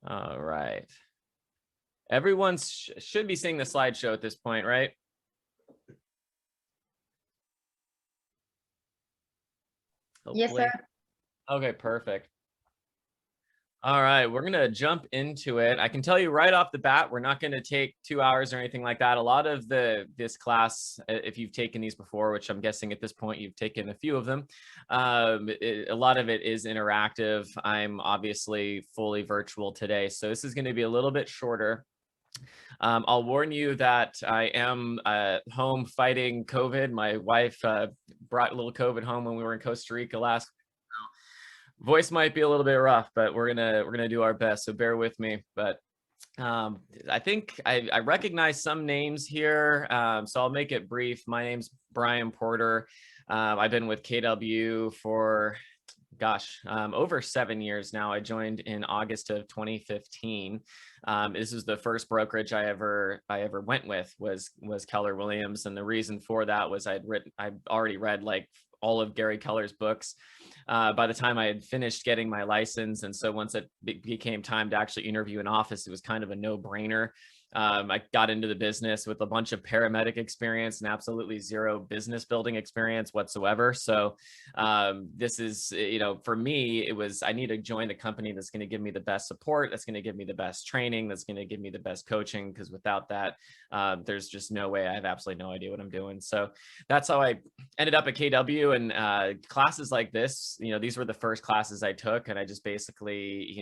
All right. Everyone should be seeing the slideshow at this point, right? Yes, sir. Hopefully. Okay, perfect. All right, we're gonna jump into it. I can tell you right off the bat, we're not gonna take 2 hours or anything like that. A lot of this class, if you've taken these before, which I'm guessing at this point you've taken a few of them, a lot of it is interactive. I'm obviously fully virtual today, so this is going to be a little bit shorter. I'll warn you that I am home fighting COVID. My wife brought a little COVID home when we were in Costa Rica last. Voice might be a little bit rough, but we're gonna do our best. So bear with me. But I think I recognize some names here, so I'll make it brief. My name's Brian Porter. I've been with KW for over 7 years now. I joined in August of 2015. This is the first brokerage I ever went with was Keller Williams, and the reason for that was I'd already read like all of Gary Keller's books by the time I had finished getting my license. And so once it became time to actually interview in office, it was kind of a no-brainer. I got into the business with a bunch of paramedic experience and absolutely zero business building experience whatsoever. So this is, for me, it was, I need to join the company that's going to give me the best support, that's going to give me the best training, that's going to give me the best coaching, because without that, there's just no way. I have absolutely no idea what I'm doing. So that's how I ended up at KW. And classes like this, these were the first classes I took, and I just basically,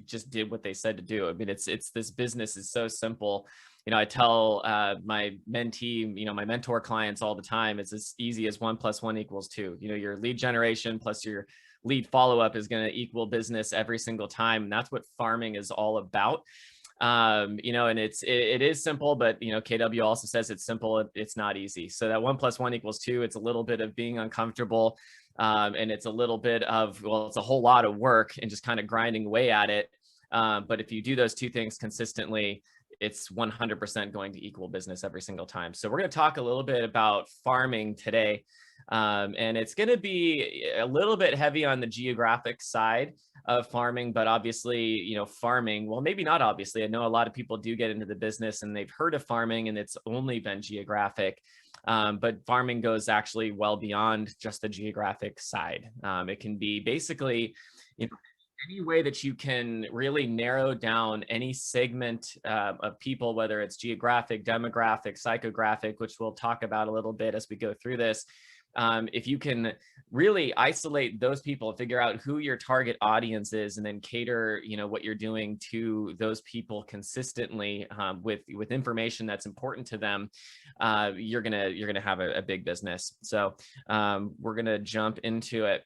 just did what they said to do. I mean, it's this business is so simple. I tell my mentee, my mentor clients all the time, it's as easy as 1 + 1 = 2. Your lead generation plus your lead follow-up is going to equal business every single time. And that's what farming is all about. And it is simple, but KW also says it's simple. It's not easy. So that 1 + 1 = 2, it's a little bit of being uncomfortable. And it's a little bit of, well, it's a whole lot of work and just kind of grinding away at it. But if you do those two things consistently, it's 100% going to equal business every single time. So we're going to talk a little bit about farming today. And it's going to be a little bit heavy on the geographic side of farming, but obviously, farming, well, maybe not obviously. I know a lot of people do get into the business and they've heard of farming and it's only been geographic. But farming goes actually well beyond just the geographic side. It can be basically, any way that you can really narrow down any segment of people, whether it's geographic, demographic, psychographic, which we'll talk about a little bit as we go through this. If you can really isolate those people, figure out who your target audience is, and then cater, what you're doing to those people consistently with information that's important to them, you're gonna have a big business. So we're gonna jump into it.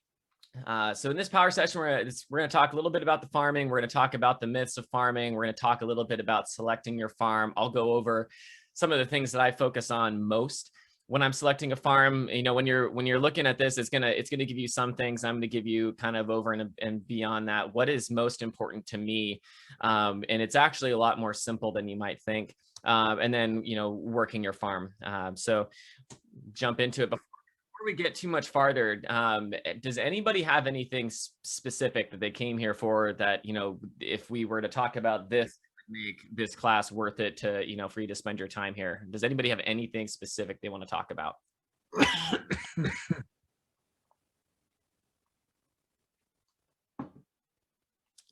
So in this power session, we're going to talk a little bit about the farming. We're going to talk about the myths of farming. We're going to talk a little bit about selecting your farm. I'll go over some of the things that I focus on most when I'm selecting a farm. When you're looking at this, it's gonna give you some things. I'm going to give you kind of over and beyond that what is most important to me, and it's actually a lot more simple than you might think. And then working your farm. So jump into it. Before we get too much farther, does anybody have anything specific that they came here for that, if we were to talk about this, make this class worth it to, for you to spend your time here? Does anybody have anything specific they want to talk about?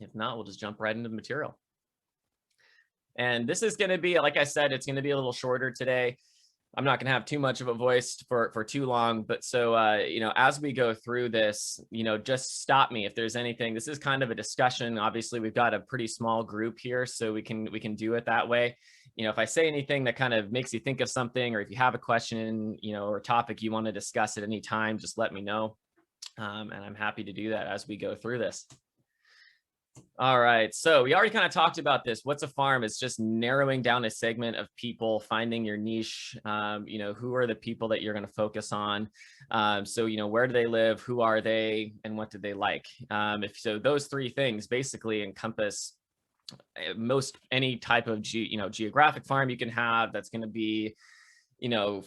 If not, we'll just jump right into the material. And this is going to be, like I said, it's going to be a little shorter today. I'm not going to have too much of a voice for too long, but so, as we go through this, just stop me if there's anything. This is kind of a discussion. Obviously, we've got a pretty small group here, so we can do it that way. If I say anything that kind of makes you think of something, or if you have a question, or a topic you want to discuss at any time, just let me know. And I'm happy to do that as we go through this. All right, so we already kind of talked about this. What's a farm? It's just narrowing down a segment of people, finding your niche. Who are the people that you're going to focus on? So where do they live? Who are they? And what do they like? So those three things basically encompass most any type of geographic farm you can have. That's going to be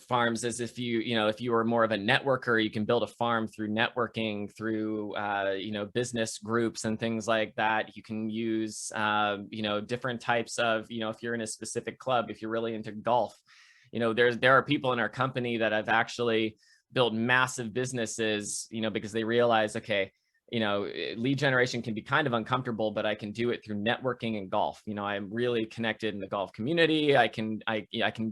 farms as if if you were more of a networker, you can build a farm through networking, through, business groups and things like that. You can use, different types of, if you're in a specific club, if you're really into golf, there are people in our company that have actually built massive businesses, because they realize, okay, lead generation can be kind of uncomfortable, but I can do it through networking and golf. I'm really connected in the golf community. I can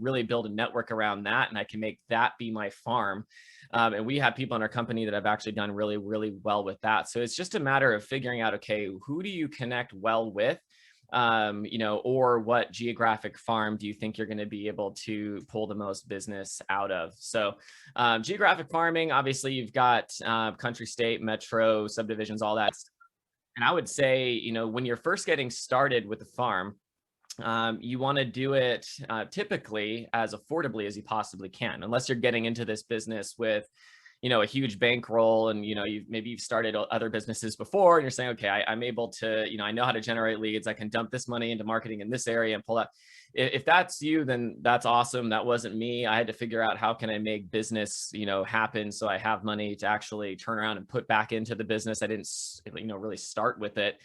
really build a network around that, and I can make that be my farm. And we have people in our company that have actually done really, really well with that. So it's just a matter of figuring out, okay, who do you connect well with? Or what geographic farm do you think you're going to be able to pull the most business out of? So, geographic farming, obviously, you've got country, state, metro, subdivisions, all that. And I would say, when you're first getting started with a farm, you want to do it typically as affordably as you possibly can, unless you're getting into this business with a huge bankroll, and you've started other businesses before, and you're saying, okay, I'm able to, I know how to generate leads, I can dump this money into marketing in this area and pull out. If that's you, then that's awesome. That wasn't me. I had to figure out, how can I make business happen so I have money to actually turn around and put back into the business. I didn't really start with it.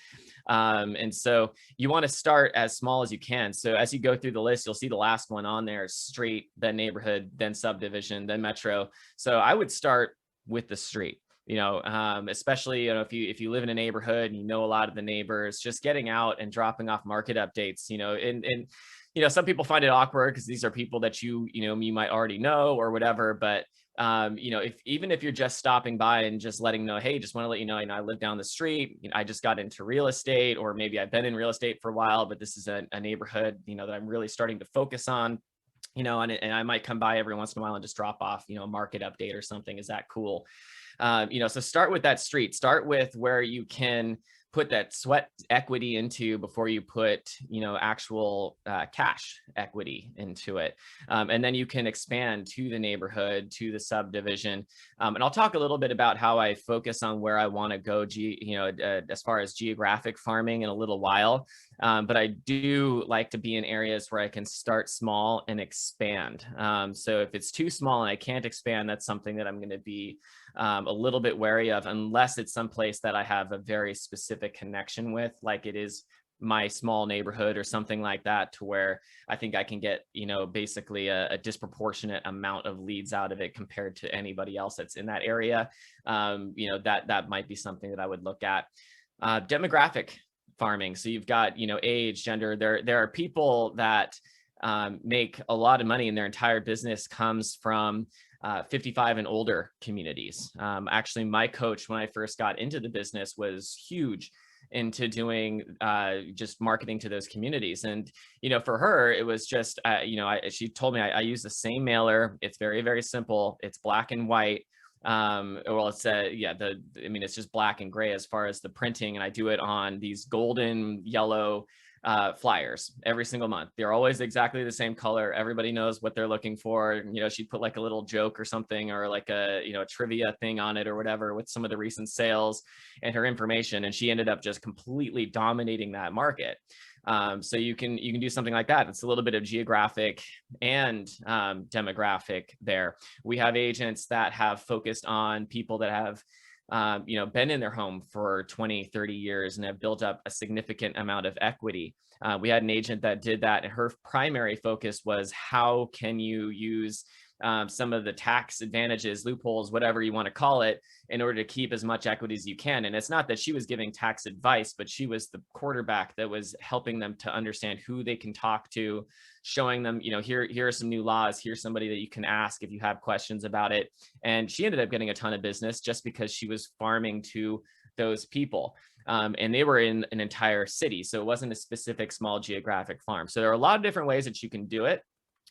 And so you want to start as small as you can. So as you go through the list, you'll see the last one on there: street, then neighborhood, then subdivision, then metro. So I would start with the street. Especially if you live in a neighborhood and a lot of the neighbors, just getting out and dropping off market updates. And some people find it awkward because these are people that you might already know or whatever. But if you're just stopping by and just letting know, hey, just want to let you know, I live down the street, I just got into real estate, or maybe I've been in real estate for a while, but this is a neighborhood, that I'm really starting to focus on, and I might come by every once in a while and just drop off, a market update or something. Is that cool? So start with that street, start with where you can put that sweat equity into before you put, actual cash equity into it. And then you can expand to the neighborhood, to the subdivision. And I'll talk a little bit about how I focus on where I want to go, as far as geographic farming in a little while. But I do like to be in areas where I can start small and expand. So if it's too small and I can't expand, that's something that I'm going to be a little bit wary of, unless it's someplace that I have a very specific connection with, like it is my small neighborhood or something like that, to where I think I can get, basically a disproportionate amount of leads out of it compared to anybody else that's in that area. That might be something that I would look at. Demographic farming. So you've got, age, gender. There are people that make a lot of money, and their entire business comes from 55 and older communities. Actually, my coach, when I first got into the business, was huge into doing just marketing to those communities. And, for her, it was just, she told me, I use the same mailer. It's very, very simple. It's black and white. Well, it's it's just black and gray as far as the printing. And I do it on these golden yellow flyers every single month. They're always exactly the same color. Everybody knows what they're looking for. She'd put like a little joke or something, or like a trivia thing on it or whatever, with some of the recent sales and her information. And she ended up just completely dominating that market. So you can do something like that. It's a little bit of geographic and demographic there. We have agents that have focused on people that have been in their home for 20, 30 years and have built up a significant amount of equity. We had an agent that did that, and her primary focus was, how can you use some of the tax advantages, loopholes, whatever you want to call it, in order to keep as much equity as you can. And it's not that she was giving tax advice, but she was the quarterback that was helping them to understand who they can talk to, showing them, here are some new laws. Here's somebody that you can ask if you have questions about it. And she ended up getting a ton of business just because she was farming to those people. And they were in an entire city. So it wasn't a specific small geographic farm. So there are a lot of different ways that you can do it.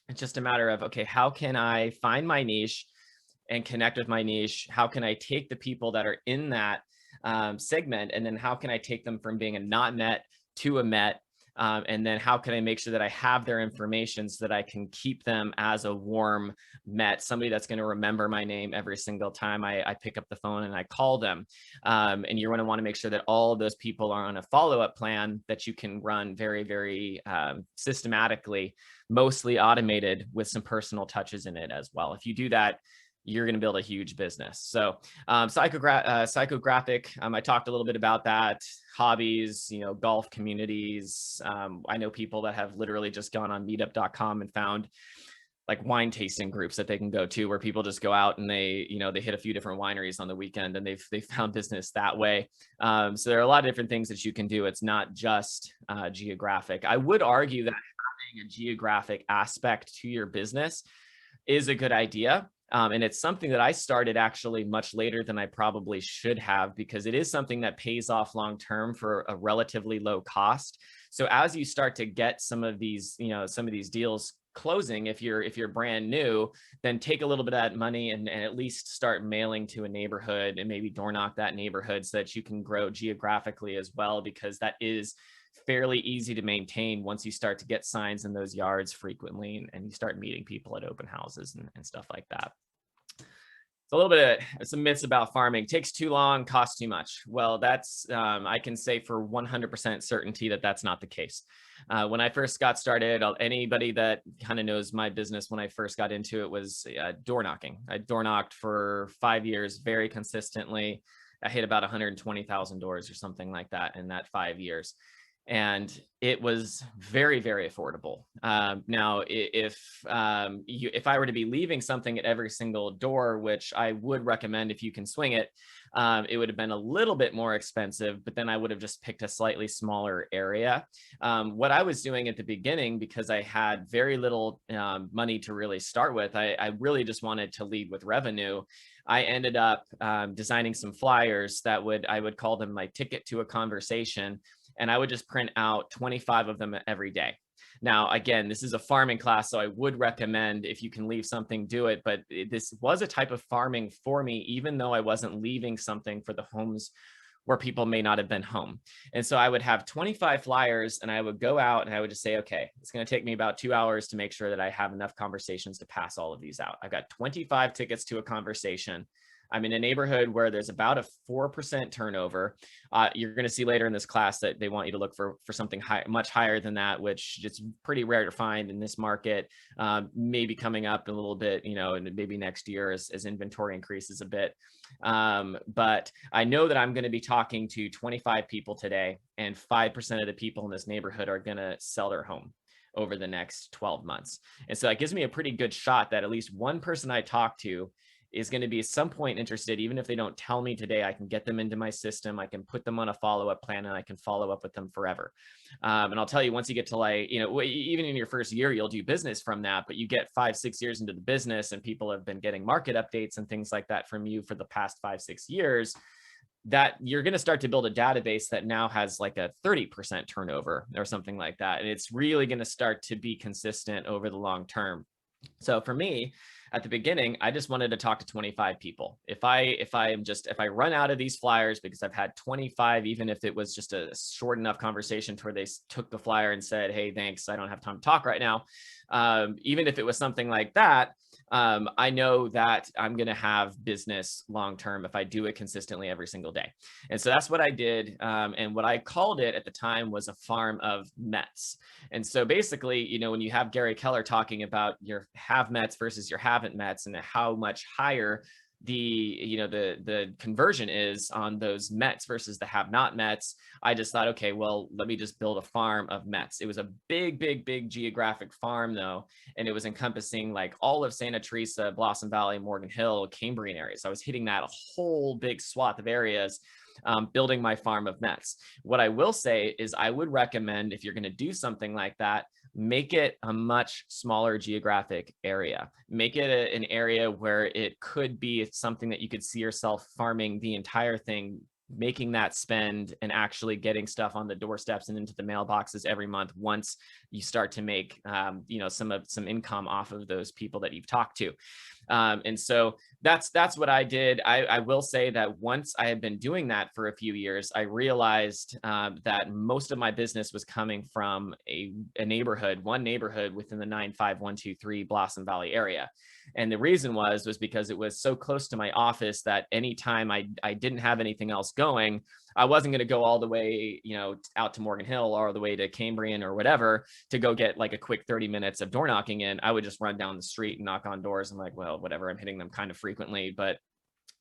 It's just a matter of, okay, how can I find my niche and connect with my niche? How can I take the people that are in that segment? And then how can I take them from being a not met to a met, And then how can I make sure that I have their information so that I can keep them as a warm Met, somebody that's going to remember my name every single time I pick up the phone and I call them. And you're going to want to make sure that all of those people are on a follow-up plan that you can run very, very systematically, mostly automated with some personal touches in it as well. If you do that, you're going to build a huge business. So psychographic, I talked a little bit about that. Hobbies, golf communities. I know people that have literally just gone on meetup.com and found like wine tasting groups that they can go to, where people just go out and they hit a few different wineries on the weekend, and they've found business that way. So there are a lot of different things that you can do. It's not just geographic. I would argue that having a geographic aspect to your business is a good idea. And it's something that I started actually much later than I probably should have, because it is something that pays off long term for a relatively low cost. So as you start to get some of these deals closing, if you're brand new, then take a little bit of that money and at least start mailing to a neighborhood and maybe door knock that neighborhood so that you can grow geographically as well, because that is fairly easy to maintain once you start to get signs in those yards frequently and you start meeting people at open houses and stuff like that. A little bit of some myths about farming. Takes too long, costs too much. Well, that's I can say for 100% certainty that that's not the case. When I first got started, anybody that kind of knows my business when I first got into it was door knocking. I door knocked for 5 years very consistently. I hit about 120,000 doors or something like that in that 5 years. And it was very, very affordable. Now, if I were to be leaving something at every single door, which I would recommend if you can swing it, it would have been a little bit more expensive, but then I would have just picked a slightly smaller area. What I was doing at the beginning, because I had very little money to really start with, I really just wanted to lead with revenue. I ended up designing some flyers that I would call them my ticket to a conversation. And I would just print out 25 of them every day. Now, again, this is a farming class, so I would recommend if you can leave something, do it. But this was a type of farming for me, even though I wasn't leaving something for the homes where people may not have been home. And so I would have 25 flyers and I would go out and I would just say, okay, it's going to take me about 2 hours to make sure that I have enough conversations to pass all of these out. I've got 25 tickets to a conversation. I'm in a neighborhood where there's about a 4% turnover. You're going to see later in this class that they want you to look for something much higher than that, which it's pretty rare to find in this market. Maybe coming up a little bit, and maybe next year as inventory increases a bit. But I know that I'm going to be talking to 25 people today, and 5% of the people in this neighborhood are going to sell their home over the next 12 months. And so that gives me a pretty good shot that at least one person I talk to is going to be at some point interested. Even if they don't tell me today, I can get them into my system. I can put them on a follow-up plan and I can follow up with them forever. And I'll tell you, once you get to even in your first year, you'll do business from that, but you get 5-6 years into the business and people have been getting market updates and things like that from you for the past 5-6 years, that you're going to start to build a database that now has like a 30% turnover or something like that. And it's really going to start to be consistent over the long term. So for me, at the beginning, I just wanted to talk to 25 people. If I run out of these flyers, because I've had 25, even if it was just a short enough conversation to where they took the flyer and said, hey, thanks, I don't have time to talk right now. Even if it was something like that, I know that I'm going to have business long-term if I do it consistently every single day. And so that's what I did. And what I called it at the time was a farm of Mets. And so basically, when you have Gary Keller talking about your have Mets versus your haven't Mets and how much higher the conversion is on those Mets versus the have not Mets, I just thought, okay, well, let me just build a farm of Mets. It was a big, big, big geographic farm though. And it was encompassing like all of Santa Teresa, Blossom Valley, Morgan Hill, Cambrian areas. So I was hitting that a whole big swath of areas, building my farm of Mets. What I will say is I would recommend, if you're going to do something like that, make it a much smaller geographic area. Make it an area where it could be something that you could see yourself farming the entire thing making that spend and actually getting stuff on the doorsteps and into the mailboxes every month once you start to make some income off of those people that you've talked to. And so that's what I did. I will say that once I had been doing that for a few years, I realized that most of my business was coming from one neighborhood within the 95123 Blossom Valley area. And the reason was because it was so close to my office that anytime I didn't have anything else going, I wasn't going to go all the way, out to Morgan Hill or the way to Cambrian or whatever to go get like a quick 30 minutes of door knocking in. I would just run down the street and knock on doors. I'm like, well, whatever. I'm hitting them kind of frequently. But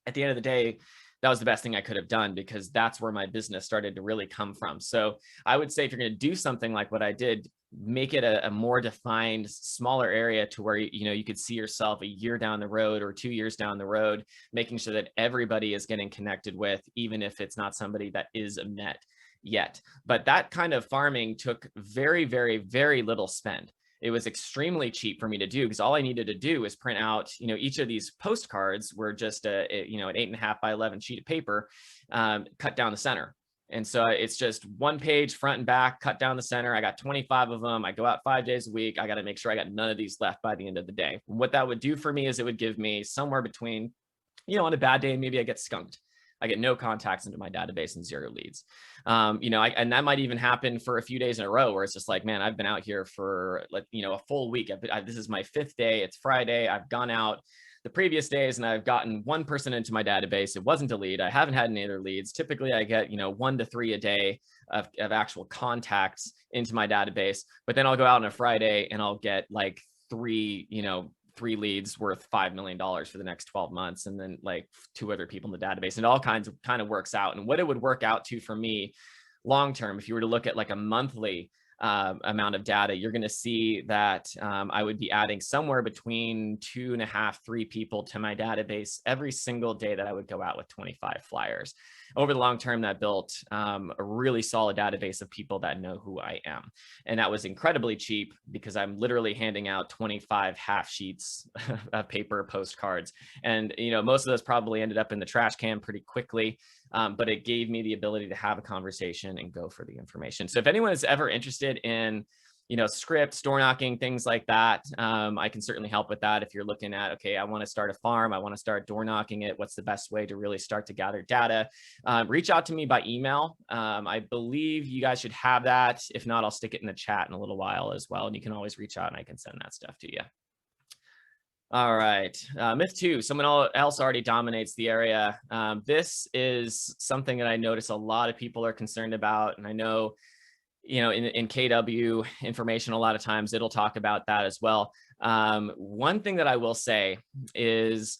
at the end of the day, that was the best thing I could have done, because that's where my business started to really come from. So I would say if you're going to do something like what I did, make it a more defined, smaller area to where, you could see yourself a year down the road or 2 years down the road, making sure that everybody is getting connected with, even if it's not somebody that is a net yet. But that kind of farming took very, very, very little spend. It was extremely cheap for me to do, because all I needed to do is print out, each of these postcards were just an 8.5 by 11 sheet of paper, cut down the center. And so it's just one page front and back, cut down the center. I got 25 of them. I go out 5 days a week. I got to make sure I got none of these left by the end of the day. What that would do for me is it would give me somewhere between, on a bad day, maybe I get skunked. I get no contacts into my database and 0 leads. And that might even happen for a few days in a row where it's just like, man, I've been out here for a full week. This is my 5th day. It's Friday. I've gone out the previous days and I've gotten one person into my database. It wasn't a lead. I haven't had any other leads. Typically I get, 1 to 3 a day of actual contacts into my database, but then I'll go out on a Friday and I'll get like 3 leads worth $5 million for the next 12 months. And then like 2 other people in the database, and all kind of works out. And what it would work out to for me long-term, if you were to look at like a monthly amount of data, you're going to see that I would be adding somewhere between 2.5, 3 people to my database every single day that I would go out with 25 flyers. Over the long term, that built a really solid database of people that know who I am. And that was incredibly cheap, because I'm literally handing out 25 half sheets of paper postcards. And, most of those probably ended up in the trash can pretty quickly. But it gave me the ability to have a conversation and go for the information. So if anyone is ever interested in, scripts, door knocking, things like that, I can certainly help with that. If you're looking at, okay, I want to start a farm, I want to start door knocking it, what's the best way to really start to gather data? Reach out to me by email. I believe you guys should have that. If not, I'll stick it in the chat in a little while as well. And you can always reach out and I can send that stuff to you. All right. Myth 2, someone else already dominates the area. This is something that I notice a lot of people are concerned about. And I know, in KW information, a lot of times it'll talk about that as well. One thing that I will say is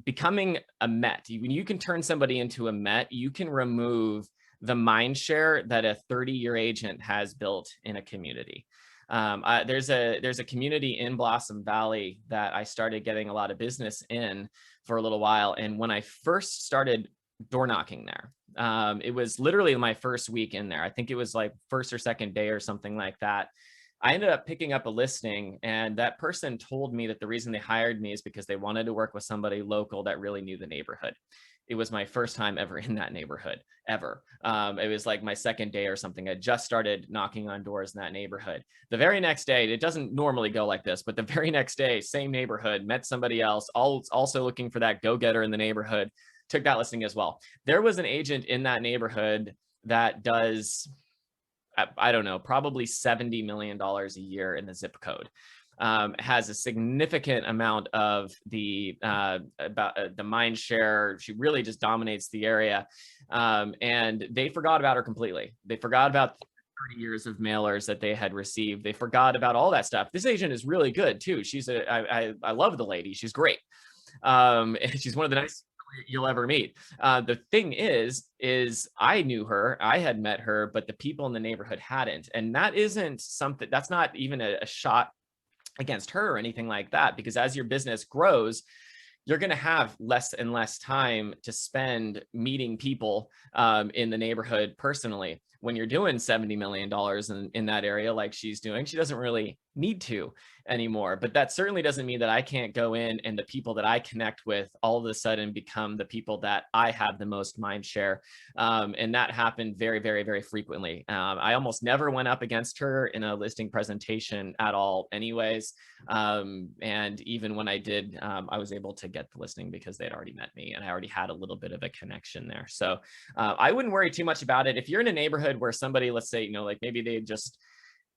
becoming a Met. When you can turn somebody into a Met, you can remove the mind share that a 30-year agent has built in a community. There's a community in Blossom Valley that I started getting a lot of business in for a little while. And when I first started door knocking there, it was literally my first week in there. I think it was like first or second day or something like that. I ended up picking up a listing, and that person told me that the reason they hired me is because they wanted to work with somebody local that really knew the neighborhood. It was my first time ever in that neighborhood, ever. It was like my second day or something. I just started knocking on doors in that neighborhood. The very next day, it doesn't normally go like this, but the very next day, same neighborhood, met somebody else, also looking for that go-getter in the neighborhood, took that listing as well. There was an agent in that neighborhood that does, I don't know, probably $70 million a year in the zip code. Has a significant amount of the mind share. She really just dominates the area. And they forgot about her completely. They forgot about 30 years of mailers that they had received. They forgot about all that stuff. This agent is really good too. I love the lady. She's great. She's one of the nicest you'll ever meet. The thing is I knew her, I had met her, but the people in the neighborhood hadn't. And that isn't something, that's not even a shot against her or anything like that, because as your business grows, you're going to have less and less time to spend meeting people in the neighborhood personally. When you're doing $70 million in that area like she's doing, she doesn't really need to anymore. But that certainly doesn't mean that I can't go in and the people that I connect with all of a sudden become the people that I have the most mind share. And that happened very, very, very frequently. I almost never went up against her in a listing presentation at all anyways. And even when I did, I was able to get the listing because they'd already met me and I already had a little bit of a connection there. So I wouldn't worry too much about it. If you're in a neighborhood where somebody, let's say, like maybe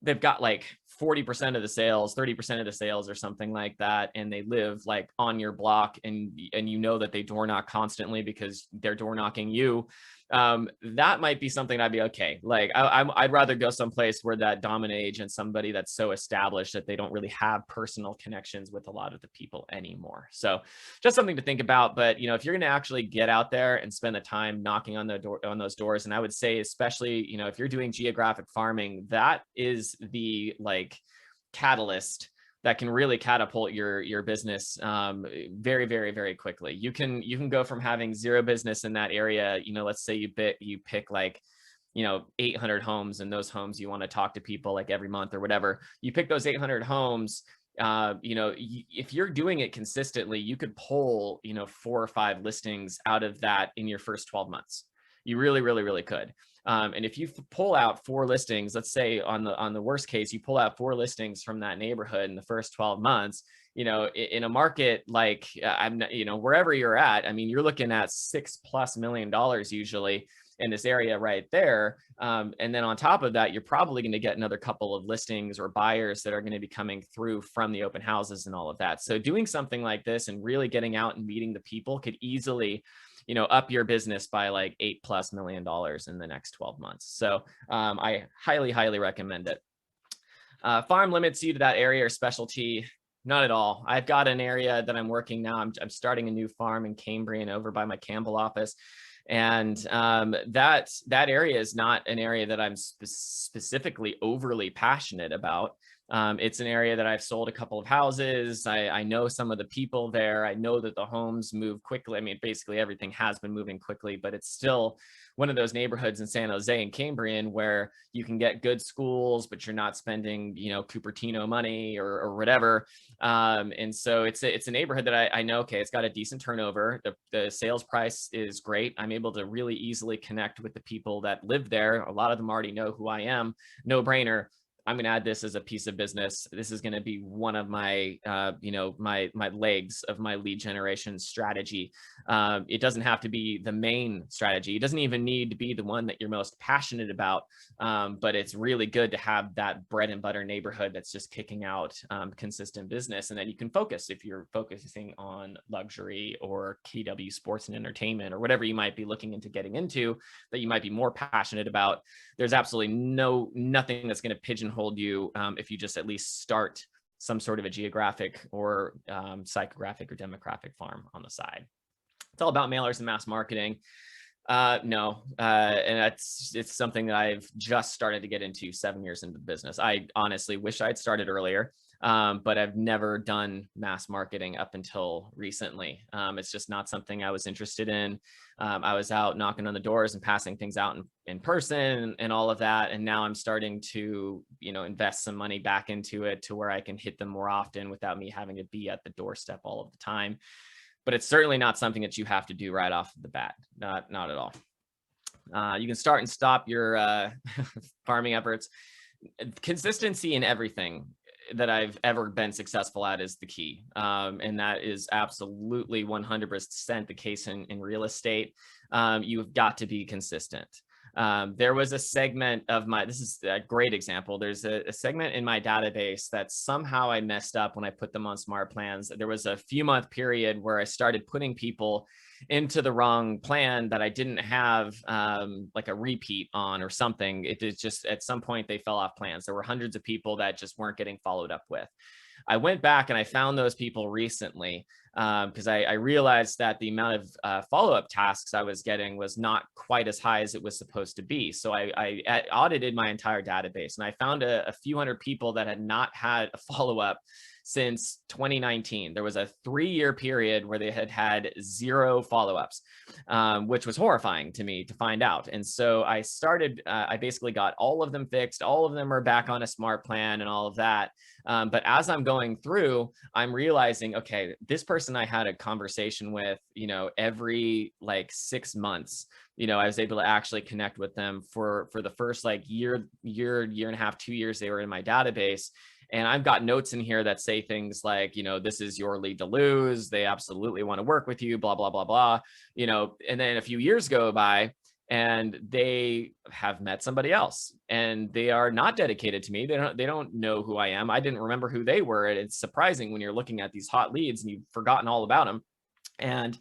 they've got like 40% of the sales, 30% of the sales or something like that, and they live like on your block, and you know that they door knock constantly because they're door knocking you, that might be something I'd be okay. Like I'd rather go someplace where that dominant agent, somebody that's so established that they don't really have personal connections with a lot of the people anymore. So just something to think about. But if you're going to actually get out there and spend the time knocking on the door, on those doors, and I would say especially if you're doing geographic farming, that is the like catalyst that can really catapult your business very, very, very quickly. You can go from having zero business in that area. Let's say you pick like 800 homes, and those homes you want to talk to people like every month or whatever. You pick those 800 homes. If you're doing it consistently, you could pull 4 or 5 listings out of that in your first 12 months. You really, really, really could. And if you pull out 4 listings, let's say on the worst case, you pull out 4 listings from that neighborhood in the first 12 months, in a market like wherever you're at, I mean, you're looking at $6+ million usually in this area right there. And then on top of that, you're probably going to get another couple of listings or buyers that are going to be coming through from the open houses and all of that. So doing something like this and really getting out and meeting the people could easily up your business by like $8+ million in the next 12 months. So I highly, highly recommend it. Farm limits you to that area or specialty? Not at all. I've got an area that I'm working now. I'm starting a new farm in Cambrian over by my Campbell office. And that area is not an area that I'm specifically overly passionate about. It's an area that I've sold a couple of houses. I know some of the people there. I know that the homes move quickly. I mean, basically everything has been moving quickly, but it's still one of those neighborhoods in San Jose and Cambrian where you can get good schools, but you're not spending, Cupertino money or whatever. And so it's a neighborhood that I know, okay, it's got a decent turnover. The sales price is great. I'm able to really easily connect with the people that live there. A lot of them already know who I am. No brainer. I'm going to add this as a piece of business. This is going to be one of my, my legs of my lead generation strategy. It doesn't have to be the main strategy. It doesn't even need to be the one that you're most passionate about. But it's really good to have that bread and butter neighborhood that's just kicking out consistent business. And then you can focus if you're focusing on luxury or KW sports and entertainment or whatever you might be looking into getting into that you might be more passionate about. There's absolutely nothing that's going to pigeonhole you if you just at least start some sort of a geographic or psychographic or demographic farm on the side. It's all about mailers and mass marketing. No, and it's something that I've just started to get into 7 years into the business. I honestly wish I'd started earlier, but I've never done mass marketing up until recently. It's just not something I was interested in. I was out knocking on the doors and passing things out in person and all of that. And now I'm starting to, invest some money back into it to where I can hit them more often without me having to be at the doorstep all of the time. But it's certainly not something that you have to do right off the bat. Not at all. You can start and stop your farming efforts. Consistency in everything that I've ever been successful at is the key. And that is absolutely 100% the case in real estate. You've got to be consistent. There was a segment of this is a great example. There's a segment in my database that somehow I messed up when I put them on smart plans. There was a few month period where I started putting people into the wrong plan that I didn't have like a repeat on or something. It is just at some point they fell off plans. There were hundreds of people that just weren't getting followed up with. I went back and I found those people recently because I realized that the amount of follow-up tasks I was getting was not quite as high as it was supposed to be. So I audited my entire database and I found a few hundred people that had not had a follow-up since 2019. There was a 3-year period where they had had 0 follow-ups, which was horrifying to me to find out. And so I basically got all of them fixed. All of them are back on a smart plan and all of that. But as I'm going through, I'm realizing, okay, this person I had a conversation with, every like 6 months, I was able to actually connect with them for the first like year and a half, 2 years they were in my database. And I've got notes in here that say things like, this is your lead to lose. They absolutely want to work with you, blah, blah, blah, blah. And then a few years go by and they have met somebody else and they are not dedicated to me. They don't know who I am. I didn't remember who they were. And it's surprising when you're looking at these hot leads and you've forgotten all about them. And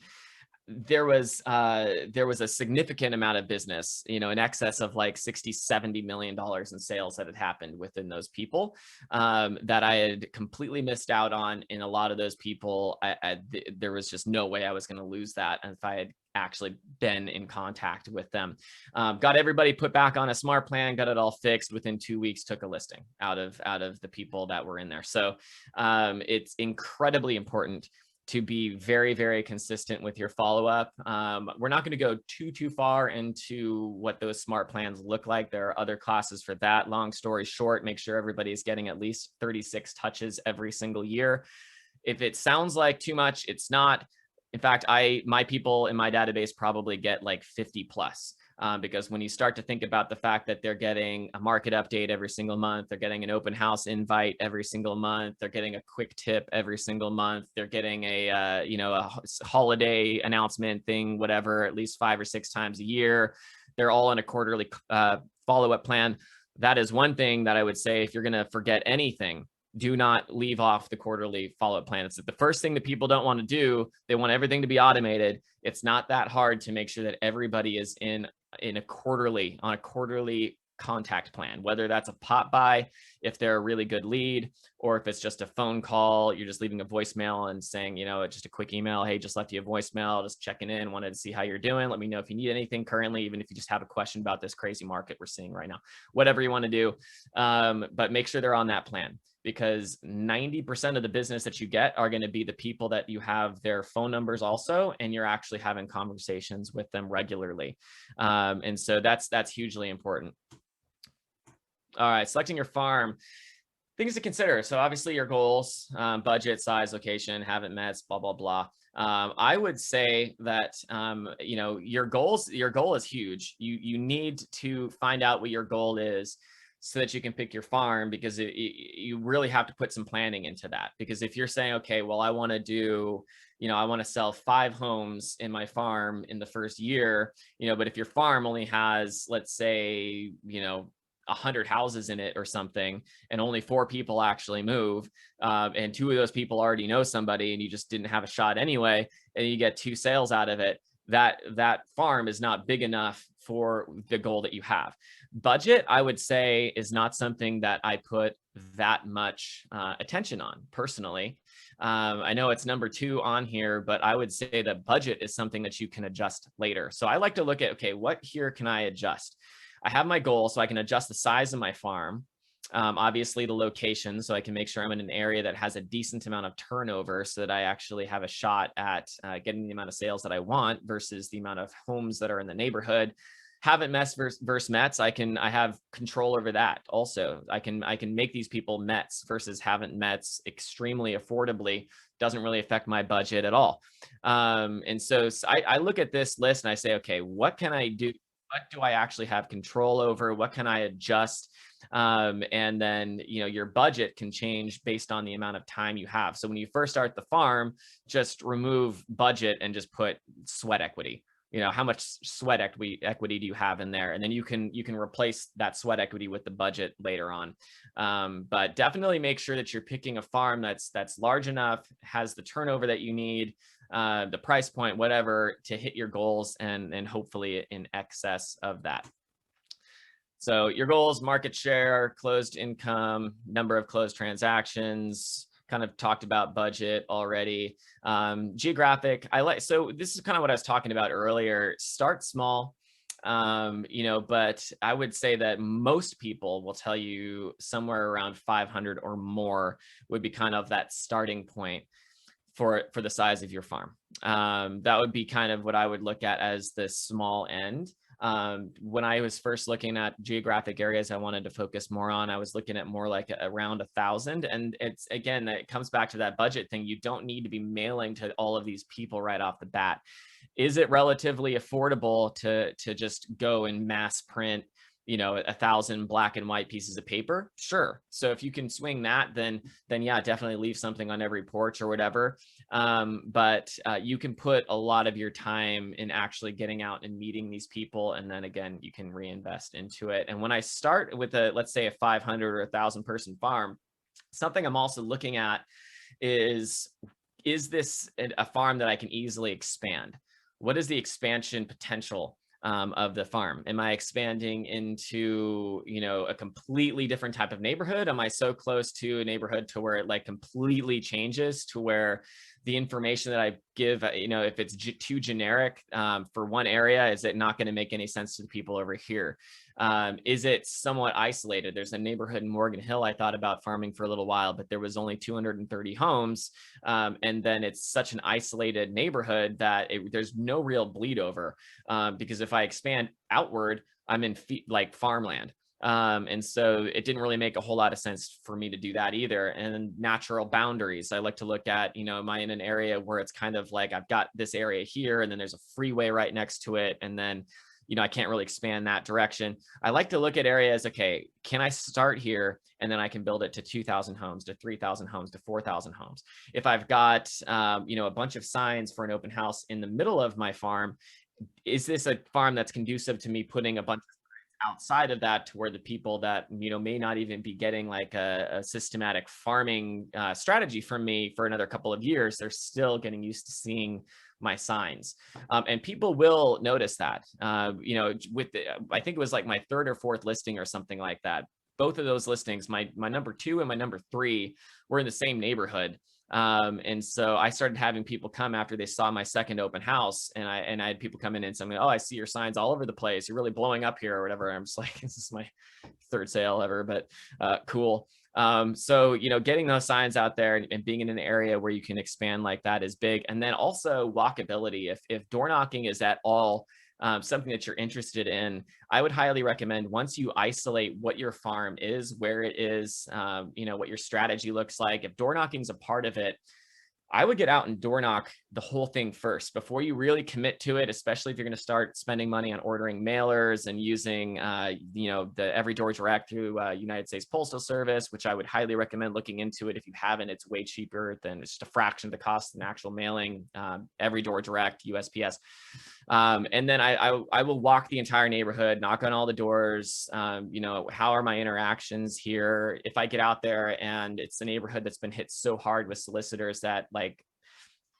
there was a significant amount of business, in excess of like 60-70 million dollars in sales that had happened within those people, that I had completely missed out on. In a lot of those people, there was just no way I was going to lose that if I had actually been in contact with them. Got everybody put back on a smart plan, got it all fixed within 2 weeks, took a listing out of the people that were in there. So it's incredibly important to be very, very consistent with your follow-up. We're not going to go too far into what those smart plans look like. There are other classes for that. Long story short, make sure everybody is getting at least 36 touches every single year. If it sounds like too much, it's not. In fact, my people in my database probably get like 50 plus. Because when you start to think about the fact that they're getting a market update every single month, they're getting an open house invite every single month, they're getting a quick tip every single month, they're getting a holiday announcement thing, whatever, at least 5 or 6 times a year. They're all in a quarterly follow-up plan. That is one thing that I would say, if you're going to forget anything, do not leave off the quarterly follow-up plan. It's the first thing that people don't want to do. They want everything to be automated. It's not that hard to make sure that everybody is on a quarterly contact plan, whether that's a pop by if they're a really good lead, or if it's just a phone call, you're just leaving a voicemail and saying, just a quick email, hey, just left you a voicemail, just checking in, wanted to see how you're doing, let me know if you need anything currently, even if you just have a question about this crazy market we're seeing right now, whatever you want to do. But make sure they're on that plan, because 90% of the business that you get are going to be the people that you have their phone numbers also, and you're actually having conversations with them regularly. And so that's hugely important. All right, selecting your farm. Things to consider. So obviously your goals, budget, size, location, haven't met, blah, blah, blah. I would say that, your goal is huge. You need to find out what your goal is so that you can pick your farm, because you really have to put some planning into that. Because if you're saying, okay, well, I want to sell 5 homes in my farm in the first year, but if your farm only has, let's say, 100 houses in it or something, and only 4 people actually move, and 2 of those people already know somebody, and you just didn't have a shot anyway, and you get 2 sales out of it, that farm is not big enough for the goal that you have. Budget, I would say, is not something that I put that much attention on personally. I know it's number 2 on here, but I would say that budget is something that you can adjust later. So I like to look at, okay, what here can I adjust? I have my goal, so I can adjust the size of my farm. Obviously the location, so I can make sure I'm in an area that has a decent amount of turnover, so that I actually have a shot at getting the amount of sales that I want versus the amount of homes that are in the neighborhood. Haven't mets versus mets, I have control over that also. I can make these people mets versus haven't mets extremely affordably. Doesn't really affect my budget at all. And so I look at this list and I say, okay, what can I do? What do I actually have control over? What can I adjust? And then, your budget can change based on the amount of time you have. So when you first start the farm, just remove budget and just put sweat equity. How much sweat equity do you have in there? And then you can replace that sweat equity with the budget later on. But definitely make sure that you're picking a farm that's large enough, has the turnover that you need, the price point, whatever, to hit your goals, and hopefully in excess of that. So your goals: market share, closed income, number of closed transactions. Kind of talked about budget already. Geographic, so this is kind of what I was talking about earlier. Start small. You know, but I would say that most people will tell you somewhere around 500 or more would be kind of that starting point for the size of your farm. That would be kind of what I would look at as the small end. When I was first looking at geographic areas I wanted to focus more on, I was looking at more like around 1,000. And it's, again, it comes back to that budget thing. You don't need to be mailing to all of these people right off the bat. Is it relatively affordable to just go and mass print, you know, 1,000 black and white pieces of paper? Sure. So if you can swing that, then yeah, definitely leave something on every porch or whatever. But you can put a lot of your time in actually getting out and meeting these people, and then again, you can reinvest into it. And when I start with a, let's say, a 500 or 1,000 person farm, something I'm also looking at is this a farm that I can easily expand? What is the expansion potential of the farm? Am I expanding into, you know, a completely different type of neighborhood? Am I so close to a neighborhood to where it like completely changes to where the information that I give, you know, if it's too generic for one area, is it not going to make any sense to the people over here? Is it somewhat isolated? There's a neighborhood in Morgan Hill I thought about farming for a little while, but there was only 230 homes. And then it's such an isolated neighborhood that there's no real bleed over, because if I expand outward, I'm in like farmland. And so it didn't really make a whole lot of sense for me to do that either. And natural boundaries, I like to look at, you know, am I in an area where it's kind of like I've got this area here and then there's a freeway right next to it, and then, you know, I can't really expand that direction. I like to look at areas, okay, can I start here and then I can build it to 2,000 homes, to 3,000 homes, to 4,000 homes. If I've got, you know, a bunch of signs for an open house in the middle of my farm, is this a farm that's conducive to me putting a bunch outside of that to where the people that, you know, may not even be getting like a systematic farming strategy from me for another couple of years, they're still getting used to seeing my signs. And people will notice that, you know, with the, I think it was like my third or fourth listing or something like that. Both of those listings, my number 2 and my number 3 were in the same neighborhood. And so I started having people come after they saw my second open house, and I had people come in and say, oh, I see your signs all over the place. You're really blowing up here or whatever. I'm just like, this is my third sale ever, but cool. So, you know, getting those signs out there and being in an area where you can expand like that is big. And then also walkability. If door knocking is at all something that you're interested in, I would highly recommend, once you isolate what your farm is, where it is, you know, what your strategy looks like, if door knocking is a part of it, I would get out and door knock the whole thing first before you really commit to it, especially if you're going to start spending money on ordering mailers and using, you know, the Every Door Direct through United States Postal Service, which I would highly recommend looking into it. If you haven't, it's way cheaper than, it's just a fraction of the cost of an actual mailing. Every Door Direct, USPS. And then I will walk the entire neighborhood, knock on all the doors. You know, how are my interactions here? If I get out there and it's a neighborhood that's been hit so hard with solicitors that, like,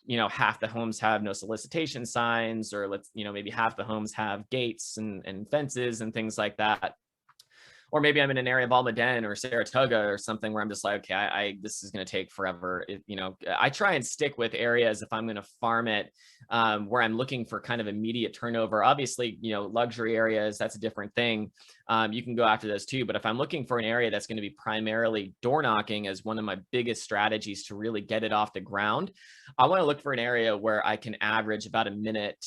you know, half the homes have no solicitation signs, or let's, you know, maybe half the homes have gates and fences and things like that. Or maybe I'm in an area of Almaden or Saratoga or something where I'm just like, okay, this is going to take forever. You know, I try and stick with areas, if I'm going to farm it, where I'm looking for kind of immediate turnover. Obviously, you know, luxury areas, that's a different thing. You can go after those too. But if I'm looking for an area that's going to be primarily door knocking as one of my biggest strategies to really get it off the ground, I want to look for an area where I can average about a minute,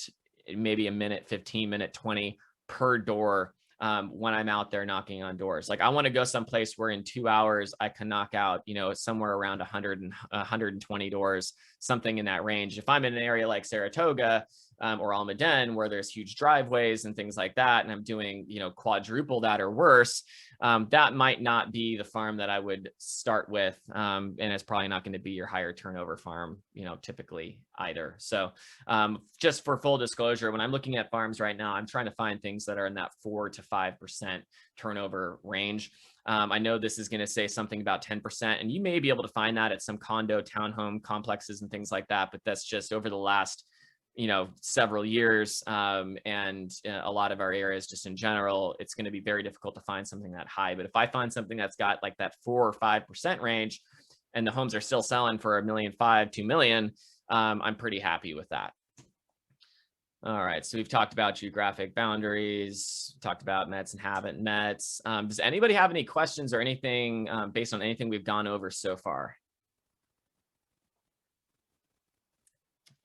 maybe a minute, 15 minute, 20 per door. When I'm out there knocking on doors, like I want to go someplace where in 2 hours I can knock out, you know, somewhere around 100 and 120 doors, something in that range. If I'm in an area like Saratoga or Almaden, where there's huge driveways and things like that, and I'm doing, you know, quadruple that or worse, that might not be the farm that I would start with. And it's probably not going to be your higher turnover farm, you know, typically either. So just for full disclosure, when I'm looking at farms right now, I'm trying to find things that are in that 4 to 5% turnover range. I know this is going to say something about 10%, and you may be able to find that at some condo, townhome complexes and things like that. But that's just over the last, you know, several years, and a lot of our areas just in general, it's going to be very difficult to find something that high. But if I find something that's got like that 4 or 5% range, and the homes are still selling for $1.5 million, $2 million, I'm pretty happy with that. All right, so we've talked about geographic boundaries, talked about Mets and haven't Mets. Does anybody have any questions or anything based on anything we've gone over so far?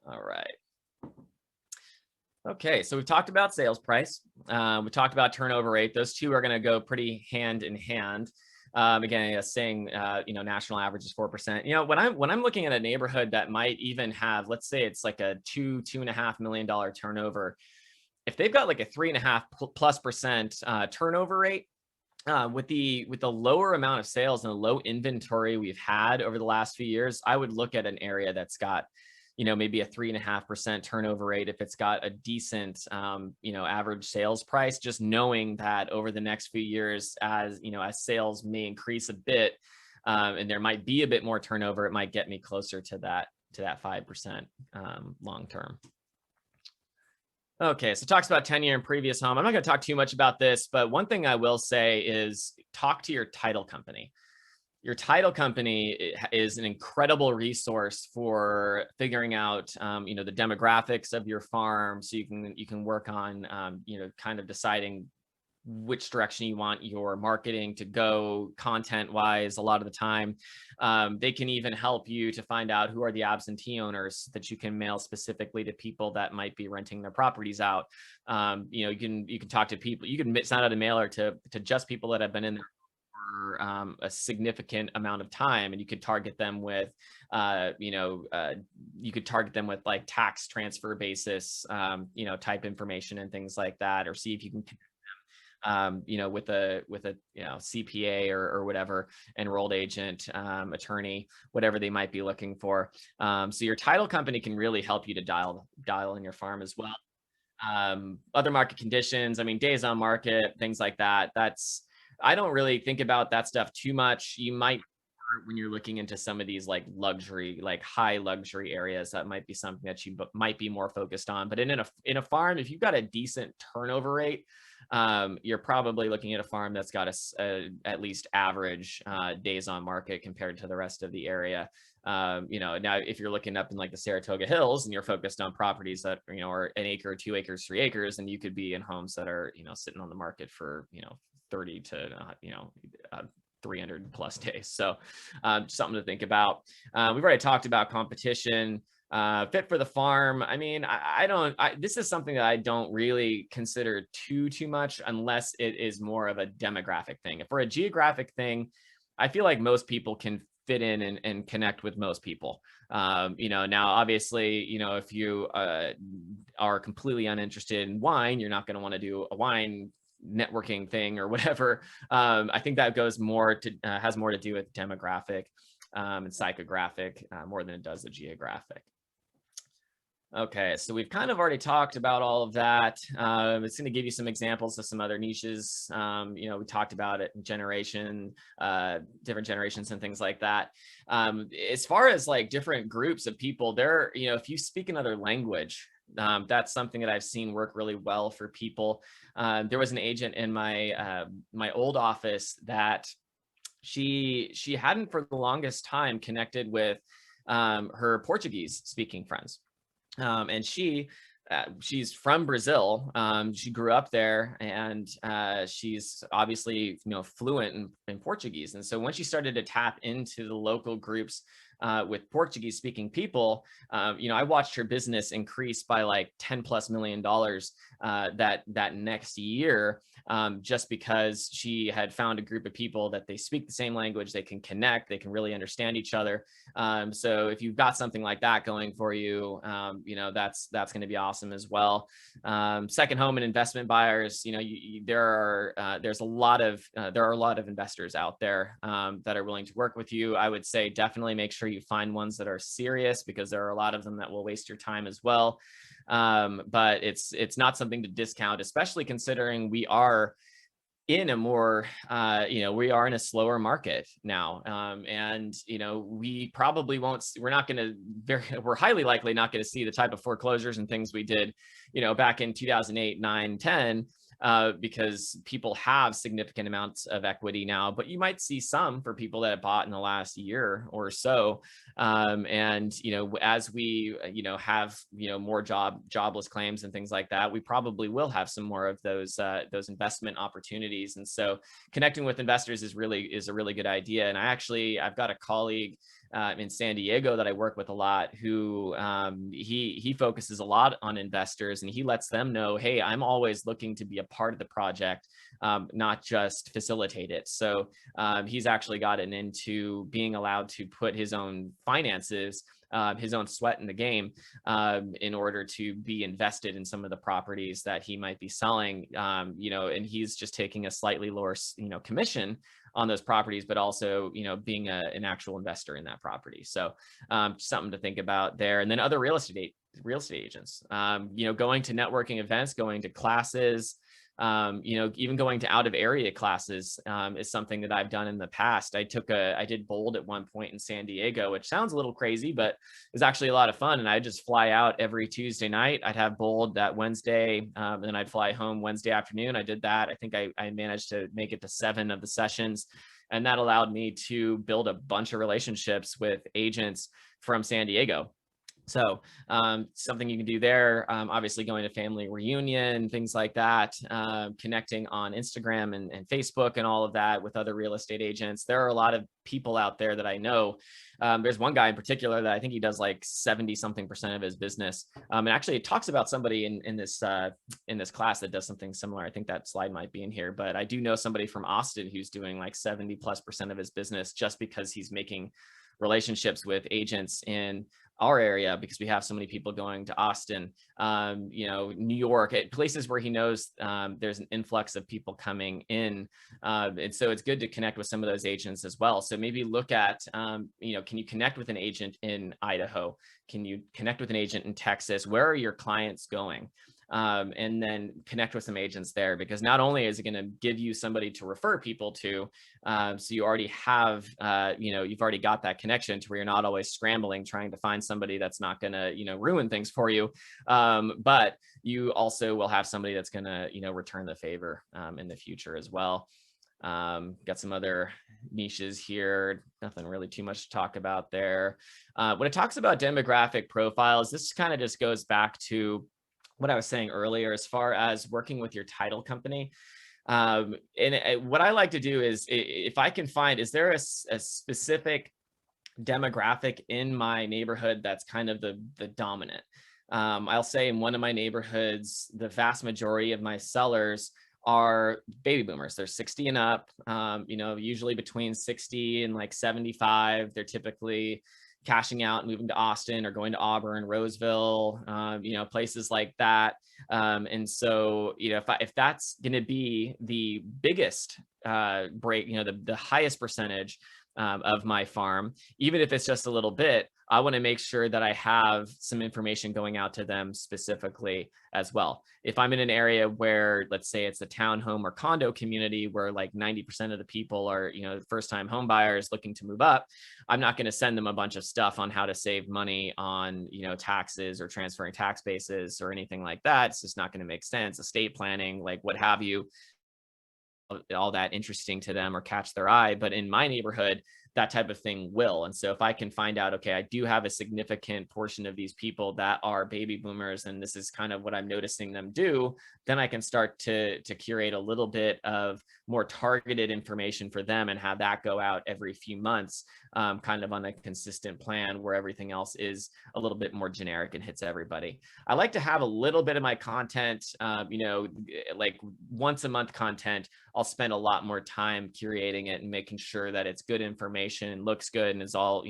All right. Okay, so we've talked about sales price. We talked about turnover rate. Those two are going to go pretty hand in hand. Again, saying national average is 4%. When I'm looking at a neighborhood that might even have, let's say it's like a $2.5 million turnover, if they've got like a 3.5+ % turnover rate, with the lower amount of sales and the low inventory we've had over the last few years, I would look at an area that's got, maybe a 3.5% turnover rate if it's got a decent, average sales price. Just knowing that over the next few years, as sales may increase a bit, and there might be a bit more turnover, it might get me closer to that 5% long term. Okay, so talks about tenure and previous home. I'm not going to talk too much about this, but one thing I will say is talk to your title company. Your title company is an incredible resource for figuring out, the demographics of your farm, so you can work on, kind of deciding which direction you want your marketing to go content wise. A lot of the time, they can even help you to find out who are the absentee owners that you can mail specifically to people that might be renting their properties out. You can talk to people. You can send out a mailer to just people that have been in there for a significant amount of time, and you could target them with like tax transfer basis type information and things like that, or see if you can with a CPA or whatever, enrolled agent, attorney, whatever they might be looking for. So your title company can really help you to dial in your farm as well. Other market conditions, days on market, things like that. I don't really think about that stuff too much. You might, when you're looking into some of these like luxury, like high luxury areas, that might be something that you might be more focused on. But in a farm, if you've got a decent turnover rate, you're probably looking at a farm that's got at least average days on market compared to the rest of the area. Now if you're looking up in like the Saratoga Hills and you're focused on properties that are an acre, 2 acres, 3 acres, and you could be in homes that are sitting on the market for 30 to 300+ days. So something to think about. We've already talked about competition. Fit for the farm. This is something that I don't really consider too much, unless it is more of a demographic thing. If we're a geographic thing, I feel like most people can fit in and connect with most people. Now obviously, if you are completely uninterested in wine, you're not going to want to do a wine networking thing or whatever. I think that has more to do with demographic and psychographic more than it does the geographic. Okay, so we've kind of already talked about all of that. It's going to give you some examples of some other niches. We talked about it in different generations and things like that. As far as like different groups of people, if you speak another language, that's something that I've seen work really well for people. There was an agent in my old office that she hadn't for the longest time connected with her Portuguese speaking friends. And she's from Brazil. She grew up there, and she's obviously fluent in Portuguese. And so when she started to tap into the local groups with Portuguese speaking people, I watched her business increase by like $10+ million that next year, just because she had found a group of people that they speak the same language, they can connect, they can really understand each other. So if you've got something like that going for you, that's going to be awesome as well. Second home and investment buyers, there are a lot of investors out there that are willing to work with you. I would say definitely make sure you find ones that are serious, because there are a lot of them that will waste your time as well. But it's not something to discount, especially considering we are in a more, we are in a slower market now. And, we probably won't, we're highly likely not going to see the type of foreclosures and things we did, back in 2008, 9, 10, because people have significant amounts of equity now. But you might see some for people that have bought in the last year or so. And as we have more jobless claims and things like that, we probably will have some more of those investment opportunities. And so connecting with investors is a really good idea. And I've got a colleague in San Diego that I work with a lot, who he focuses a lot on investors, and he lets them know, hey, I'm always looking to be a part of the project, not just facilitate it. So he's actually gotten into being allowed to put his own finances, his own sweat in the game, in order to be invested in some of the properties that he might be selling. And he's just taking a slightly lower, commission on those properties, but also, being an actual investor in that property. So something to think about there. And then other real estate agents, going to networking events, going to classes, even going to out of area classes is something that I've done in the past. I did Bold at one point in San Diego, which sounds a little crazy, but it was actually a lot of fun. And I'd just fly out every Tuesday night. I'd have Bold that Wednesday, and then I'd fly home Wednesday afternoon. I did that. I think I managed to make it to 7 of the sessions. And that allowed me to build a bunch of relationships with agents from San Diego. So something you can do there, obviously going to family reunion, things like that, connecting on Instagram and Facebook and all of that with other real estate agents. There are a lot of people out there that I know. There's one guy in particular that I think he does like 70-something% of his business. And actually it talks about somebody in this class that does something similar. I think that slide might be in here, but I do know somebody from Austin who's doing like 70+% of his business just because he's making relationships with agents in our area, because we have so many people going to Austin, New York, places where he knows there's an influx of people coming in. And so it's good to connect with some of those agents as well. So maybe look at, can you connect with an agent in Idaho? Can you connect with an agent in Texas? Where are your clients going? And then connect with some agents there, because not only is it going to give you somebody to refer people to, so you already have, you've already got that connection to where you're not always scrambling trying to find somebody that's not going to, ruin things for you. But you also will have somebody that's going to, return the favor in the future as well. Got some other niches here, nothing really too much to talk about there. When it talks about demographic profiles, this kind of just goes back to what I was saying earlier, as far as working with your title company. And what I like to do is, if I can find, is there a specific demographic in my neighborhood that's kind of the dominant? I'll say in one of my neighborhoods, the vast majority of my sellers are baby boomers. They're 60 and up, usually between 60 and like 75. They're typically cashing out and moving to Austin or going to Auburn, Roseville, places like that. And so, if that's going to be the biggest break, the highest percentage of my farm, even if it's just a little bit, I want to make sure that I have some information going out to them specifically as well. If I'm in an area where, let's say it's a townhome or condo community where like 90% of the people are, first-time home buyers looking to move up, I'm not going to send them a bunch of stuff on how to save money on, taxes or transferring tax bases or anything like that. It's just not going to make sense. Estate planning, like what have you, all that interesting to them or catch their eye. But in my neighborhood, that type of thing will. And so if I can find out, okay, I do have a significant portion of these people that are baby boomers, and this is kind of what I'm noticing them do, then I can start to curate a little bit of more targeted information for them and have that go out every few months, kind of on a consistent plan where everything else is a little bit more generic and hits everybody. I like to have a little bit of my content, like once a month content. I'll spend a lot more time curating it and making sure that it's good information and looks good and is all,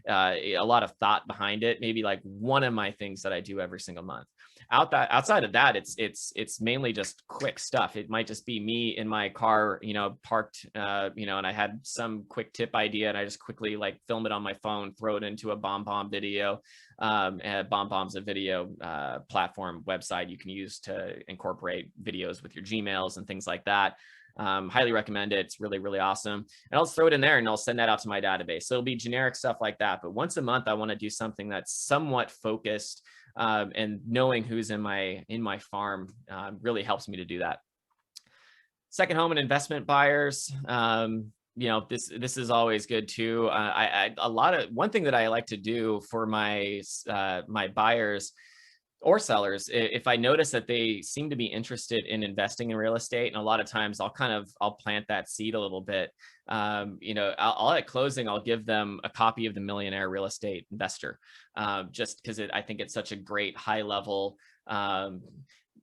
a lot of thought behind it. Maybe like one of my things that I do every single month. Outside of that, it's mainly just quick stuff. It might just be me in my car, parked, and I had some quick tip idea and I just quickly like film it on my phone, throw it into a BombBomb video. And BombBomb's a video platform website you can use to incorporate videos with your Gmails and things like that. Highly recommend it. It's really, really awesome. And I'll just throw it in there and I'll send that out to my database. So it'll be generic stuff like that. But once a month, I want to do something that's somewhat focused, and knowing who's in my farm really helps me to do that. Second home and investment buyers. you know, this is always good too. One thing that I like to do for my my buyers or sellers, if I notice that they seem to be interested in investing in real estate, and a lot of times I'll plant that seed a little bit. You know, I'll at closing, I'll give them a copy of the Millionaire Real Estate Investor, just because I think it's such a great high level,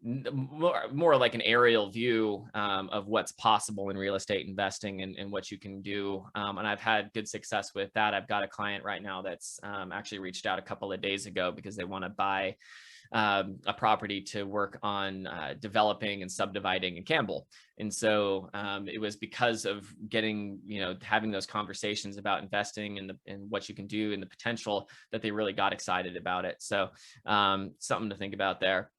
more like an aerial view of what's possible in real estate investing, and what you can do. And I've had good success with that. I've got a client right now that's actually reached out a couple of days ago because they want to buy a property to work on developing and subdividing in Campbell. And so it was because of getting, you know, having those conversations about investing and what you can do and the potential that they really got excited about it. So something to think about there.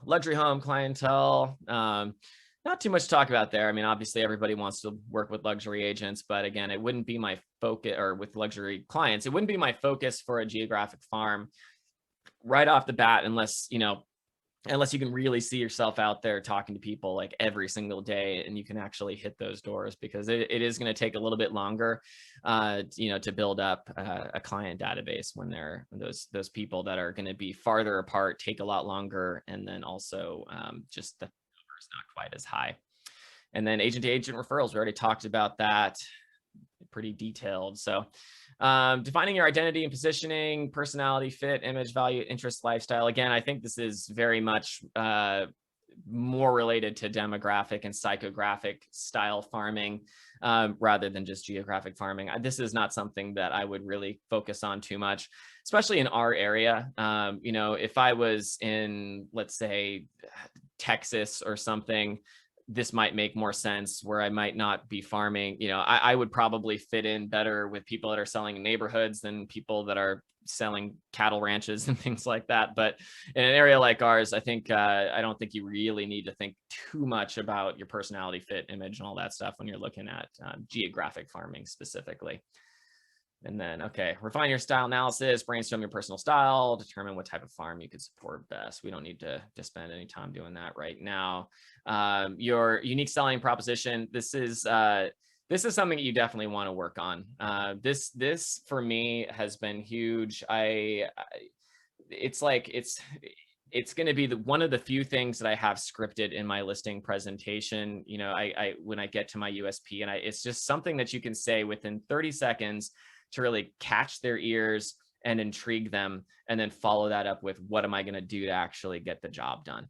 Luxury home clientele. Not too much to talk about there. I mean, obviously everybody wants to work with luxury agents, but again, it wouldn't be my focus, or with luxury clients, it wouldn't be my focus for a geographic farm right off the bat, unless you can really see yourself out there talking to people like every single day, and you can actually hit those doors, because it is going to take a little bit longer, you know, to build up a client database when those people that are going to be farther apart take a lot longer, and then also just the number is not quite as high. And then agent to agent referrals, we already talked about that, pretty detailed. So defining your identity and positioning, personality, fit, image, value, interest, lifestyle. Again, I think this is very much more related to demographic and psychographic style farming rather than just geographic farming. This is not something that I would really focus on too much, especially in our area. You know, if I was in, let's say, Texas or something, this might make more sense, where I might not be farming. You know, I would probably fit in better with people that are selling in neighborhoods than people that are selling cattle ranches and things like that. But in an area like ours, I think I don't think you really need to think too much about your personality, fit, image, and all that stuff when you're looking at geographic farming specifically. And then, okay, refine your style analysis, brainstorm your personal style, determine what type of farm you could support best. We don't need to spend any time doing that right now. Your unique selling proposition. This is something that you definitely want to work on. This for me has been huge. It's going to be one of the few things that I have scripted in my listing presentation. You know, when I get to my USP, and it's just something that you can say within 30 seconds to really catch their ears and intrigue them, and then follow that up with, what am I going to do to actually get the job done?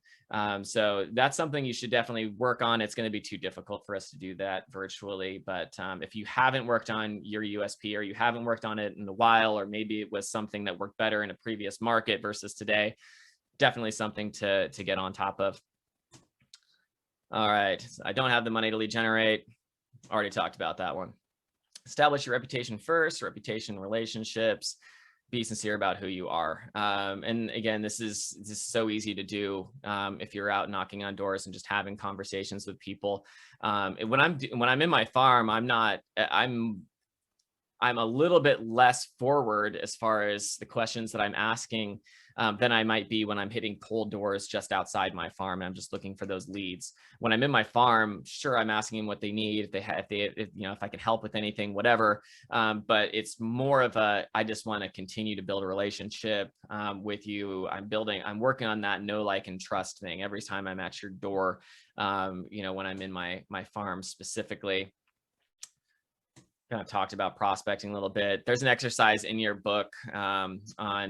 So that's something you should definitely work on. It's going to be too difficult for us to do that virtually, but if you haven't worked on your USP, or you haven't worked on it in a while, or maybe it was something that worked better in a previous market versus today, definitely something to get on top of. All right, I don't have the money to lead generate. Already talked about that one. Establish your reputation first, reputation, relationships, be sincere about who you are. And again, this is so easy to do if you're out knocking on doors and just having conversations with people. When I'm in my farm, I'm a little bit less forward as far as the questions that I'm asking than I might be when I'm hitting cold doors just outside my farm. And I'm just looking for those leads. When I'm in my farm, sure, I'm asking them what they need, if I can help with anything, whatever. But it's more of I just want to continue to build a relationship with you. I'm working on that know, like, and trust thing every time I'm at your door. You know, when I'm in my farm specifically. Kind of talked about prospecting a little bit. There's an exercise in your book on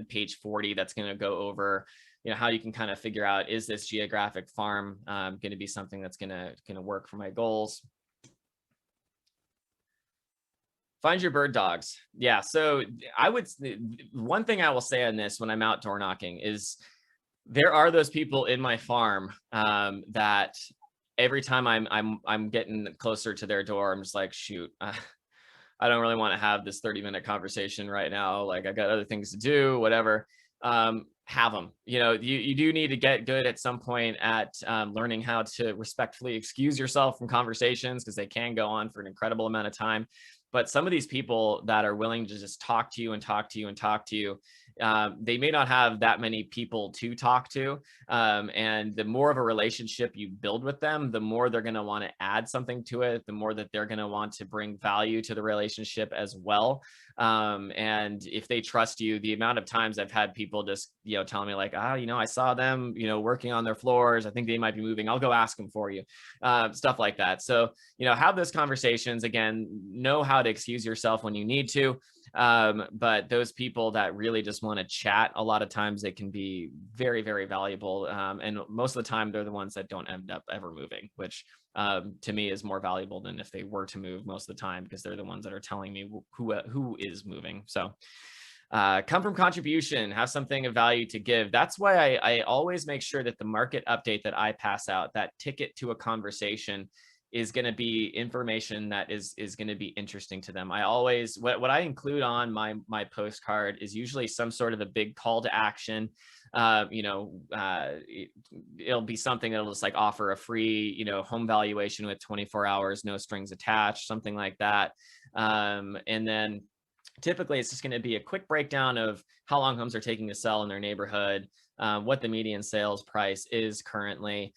page 40 that's going to go over, you know, how you can kind of figure out, is this geographic farm going to be something that's going to work for my goals? Find your bird dogs. Yeah. So one thing I will say on this when I'm out door knocking is, there are those people in my farm that every time I'm getting closer to their door, I'm just like, shoot, I don't really want to have this 30-minute conversation right now. Like, I got other things to do, whatever. Have them. You know, you do need to get good at some point at learning how to respectfully excuse yourself from conversations, because they can go on for an incredible amount of time. But some of these people that are willing to just talk to you and talk to you and talk to you, they may not have that many people to talk to. And the more of a relationship you build with them, the more they're going to want to add something to it, the more that they're going to want to bring value to the relationship as well. And if they trust you, the amount of times I've had people just, telling me like, I saw them, working on their floors. I think they might be moving. I'll go ask them for you. Stuff like that. So, have those conversations. Again, know how to excuse yourself when you need to. But those people that really just want to chat, a lot of times they can be very, very valuable. And most of the time they're the ones that don't end up ever moving, which to me is more valuable than if they were to move most of the time, because they're the ones that are telling me who is moving. So come from contribution, have something of value to give. That's why I always make sure that the market update that I pass out, that ticket to a conversation, is going to be information that is going to be interesting to them. I always, what I include on my postcard is usually some sort of a big call to action. It'll be something that'll just like offer a free, home valuation with 24 hours, no strings attached, something like that. And then typically it's just going to be a quick breakdown of how long homes are taking to sell in their neighborhood, what the median sales price is currently,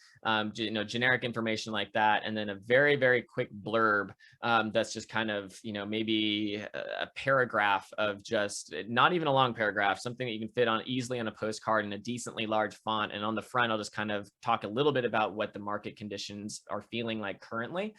generic information like that. And then a very, very quick blurb that's just kind of, maybe a paragraph of just, not even a long paragraph, something that you can fit on easily on a postcard in a decently large font. And on the front, I'll just kind of talk a little bit about what the market conditions are feeling like currently.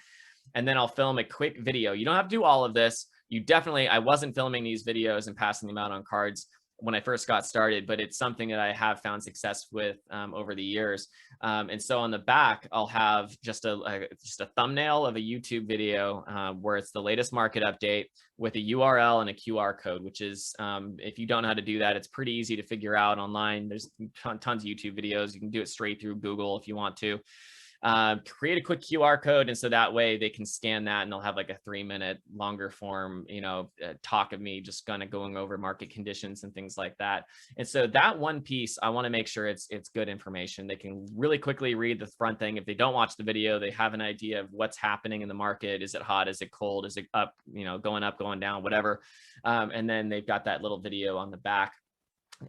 And then I'll film a quick video. You don't have to do all of this. I wasn't filming these videos and passing them out on cards when I first got started, but it's something that I have found success with over the years. And so on the back, I'll have just a thumbnail of a YouTube video where it's the latest market update with a URL and a QR code, which is, if you don't know how to do that, it's pretty easy to figure out online. There's tons of YouTube videos. You can do it straight through Google if you want to. Create a quick QR code. And so that way they can scan that and they'll have like a 3-minute longer form, talk of me just kind of going over market conditions and things like that. And so that one piece, I want to make sure it's good information. They can really quickly read the front thing. If they don't watch the video, they have an idea of what's happening in the market. Is it hot? Is it cold? Is it up, going up, going down, whatever. And then they've got that little video on the back.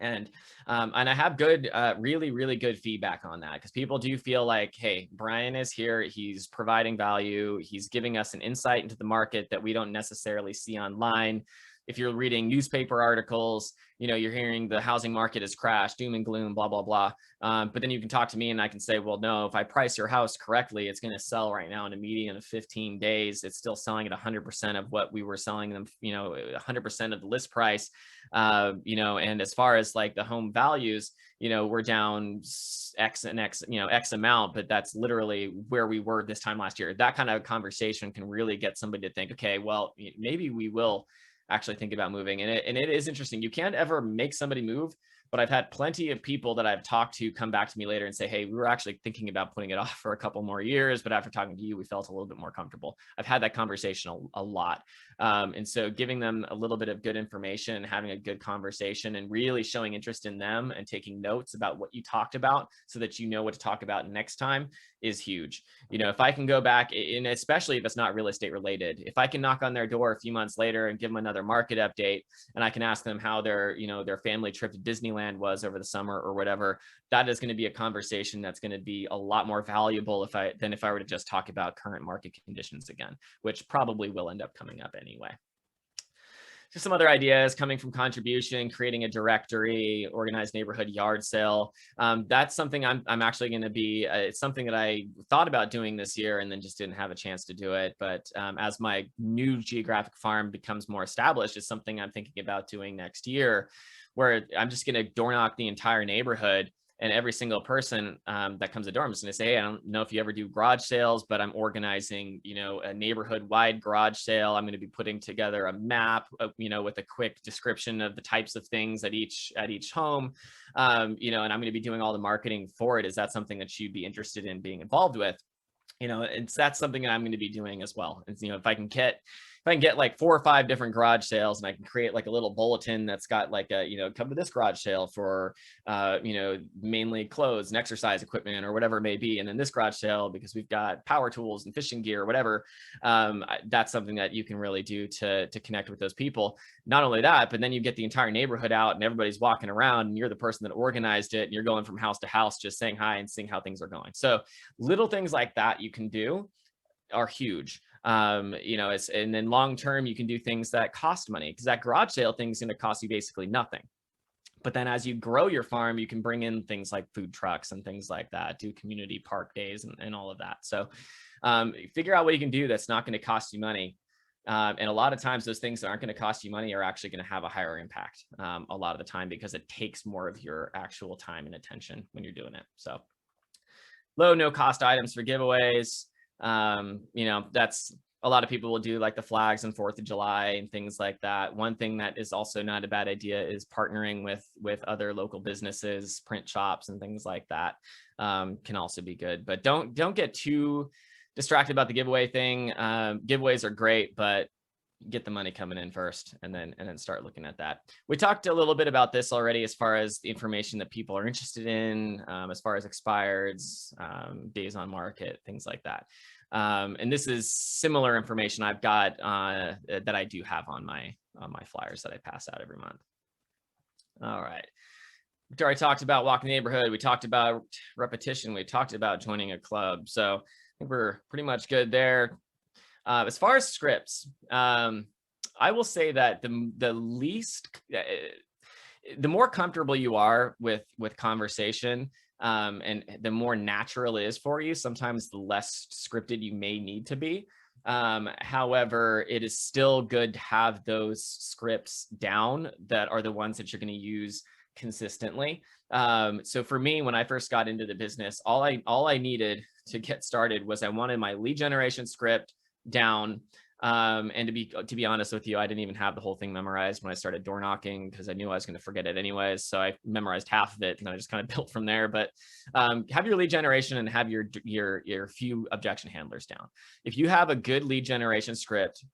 And I have good, really, really good feedback on that, because people do feel like, hey, Brian is here. He's providing value. He's giving us an insight into the market that we don't necessarily see online. If you're reading newspaper articles, you're hearing the housing market has crashed, doom and gloom, blah, blah, blah. But then you can talk to me and I can say, well, no, if I price your house correctly, it's going to sell right now in a median of 15 days. It's still selling at 100% of what we were selling them, 100% of the list price. And as far as like the home values, we're down X and X, X amount, but that's literally where we were this time last year. That kind of conversation can really get somebody to think, okay, well, maybe we will actually think about moving. And it is interesting. You can't ever make somebody move, but I've had plenty of people that I've talked to come back to me later and say, hey, we were actually thinking about putting it off for a couple more years, but after talking to you, we felt a little bit more comfortable. I've had that conversation a lot. And so giving them a little bit of good information and having a good conversation and really showing interest in them and taking notes about what you talked about so that you know what to talk about next time is huge. If I can go back, and especially if it's not real estate related, if I can knock on their door a few months later and give them another market update, and I can ask them how their family trip to Disneyland was over the summer or whatever, that is going to be a conversation that's going to be a lot more valuable than if I were to just talk about current market conditions again, which probably will end up coming up anyway. Just some other ideas coming from contribution, creating a directory, organized neighborhood yard sale. That's something I'm actually going to be, it's something that I thought about doing this year and then just didn't have a chance to do it. But as my new geographic farm becomes more established, it's something I'm thinking about doing next year, where I'm just going to door knock the entire neighborhood. And every single person that comes to the door, I'm just going to say, hey, I don't know if you ever do garage sales, but I'm organizing, a neighborhood-wide garage sale. I'm going to be putting together a map, with a quick description of the types of things at each home, and I'm going to be doing all the marketing for it. Is that something that you'd be interested in being involved with? And that's something that I'm going to be doing as well. And, if I can get if I can get like 4 or 5 different garage sales, and I can create like a little bulletin that's got like a, come to this garage sale for, mainly clothes and exercise equipment or whatever it may be. And then this garage sale, because we've got power tools and fishing gear or whatever. That's something that you can really do to connect with those people. Not only that, but then you get the entire neighborhood out and everybody's walking around and you're the person that organized it. And you're going from house to house, just saying hi and seeing how things are going. So little things like that you can do are huge. And then long term, you can do things that cost money, because that garage sale thing is going to cost you basically nothing. But then as you grow your farm, you can bring in things like food trucks and things like that, do community park days and all of that. So figure out what you can do that's not going to cost you money. And a lot of times those things that aren't going to cost you money are actually going to have a higher impact a lot of the time, because it takes more of your actual time and attention when you're doing it. So low, no cost items for giveaways. That's a lot of people will do like the flags and 4th of July and things like that. One thing that is also not a bad idea is partnering with other local businesses, print shops and things like that can also be good. But don't get too distracted about the giveaway thing. Giveaways are great, but get the money coming in first and then start looking at that. We talked a little bit about this already as far as the information that people are interested in, as far as expireds, days on market, things like that. And this is similar information I've got that I do have on my flyers that I pass out every month. All right. We already talked about walking the neighborhood. We talked about repetition. We talked about joining a club. So I think we're pretty much good there. As far as scripts, I will say that the more comfortable you are with conversation, and the more natural it is for you, sometimes the less scripted you may need to be. However, it is still good to have those scripts down that are the ones that you're going to use consistently. So for me, when I first got into the business, all I needed to get started was I wanted my lead generation script down. And to be honest with you, I didn't even have the whole thing memorized when I started door knocking, because I knew I was going to forget it anyways. So I memorized half of it and I just kind of built from there. But have your lead generation and have your few objection handlers down. If you have a good lead generation script,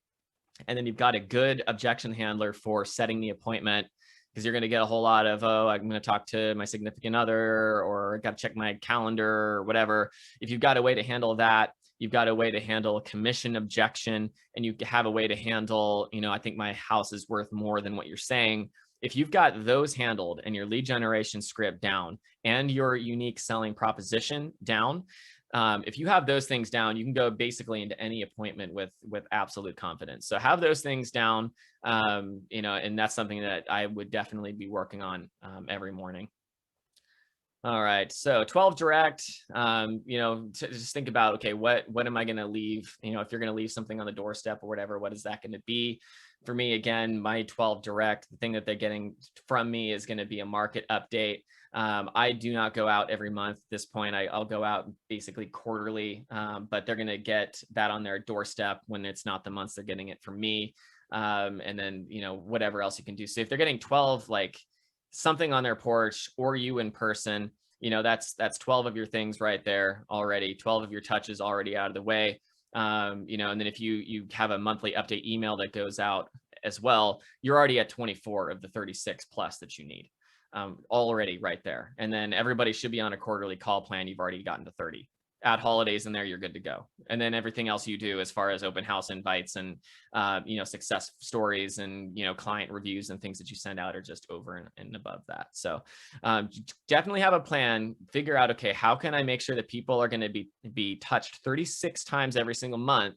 and then you've got a good objection handler for setting the appointment, because you're going to get a whole lot of, oh, I'm going to talk to my significant other, or I got to check my calendar or whatever. If you've got a way to handle that, you've got a way to handle a commission objection, and you have a way to handle, I think my house is worth more than what you're saying. If you've got those handled and your lead generation script down and your unique selling proposition down, if you have those things down, you can go basically into any appointment with absolute confidence. So have those things down, and that's something that I would definitely be working on every morning. All right, so 12 direct, just think about, okay, what am I going to leave? If you're going to leave something on the doorstep or whatever, what is that going to be? For me, again, my 12 direct, the thing that they're getting from me is going to be a market update. I do not go out every month at this point. I'll go out basically quarterly, but they're going to get that on their doorstep when it's not the months they're getting it from me. And then, whatever else you can do. So if they're getting 12, like something on their porch or you in person, that's 12 of your things right there already, 12 of your touches already out of the way. And then if you have a monthly update email that goes out as well, you're already at 24 of the 36 plus that you need already right there. And then everybody should be on a quarterly call plan. You've already gotten to 30. Add holidays in there, you're good to go. And then everything else you do as far as open house invites and, success stories and, client reviews and things that you send out are just over and above that. So definitely have a plan, figure out, okay, how can I make sure that people are going to be touched 36 times every single month?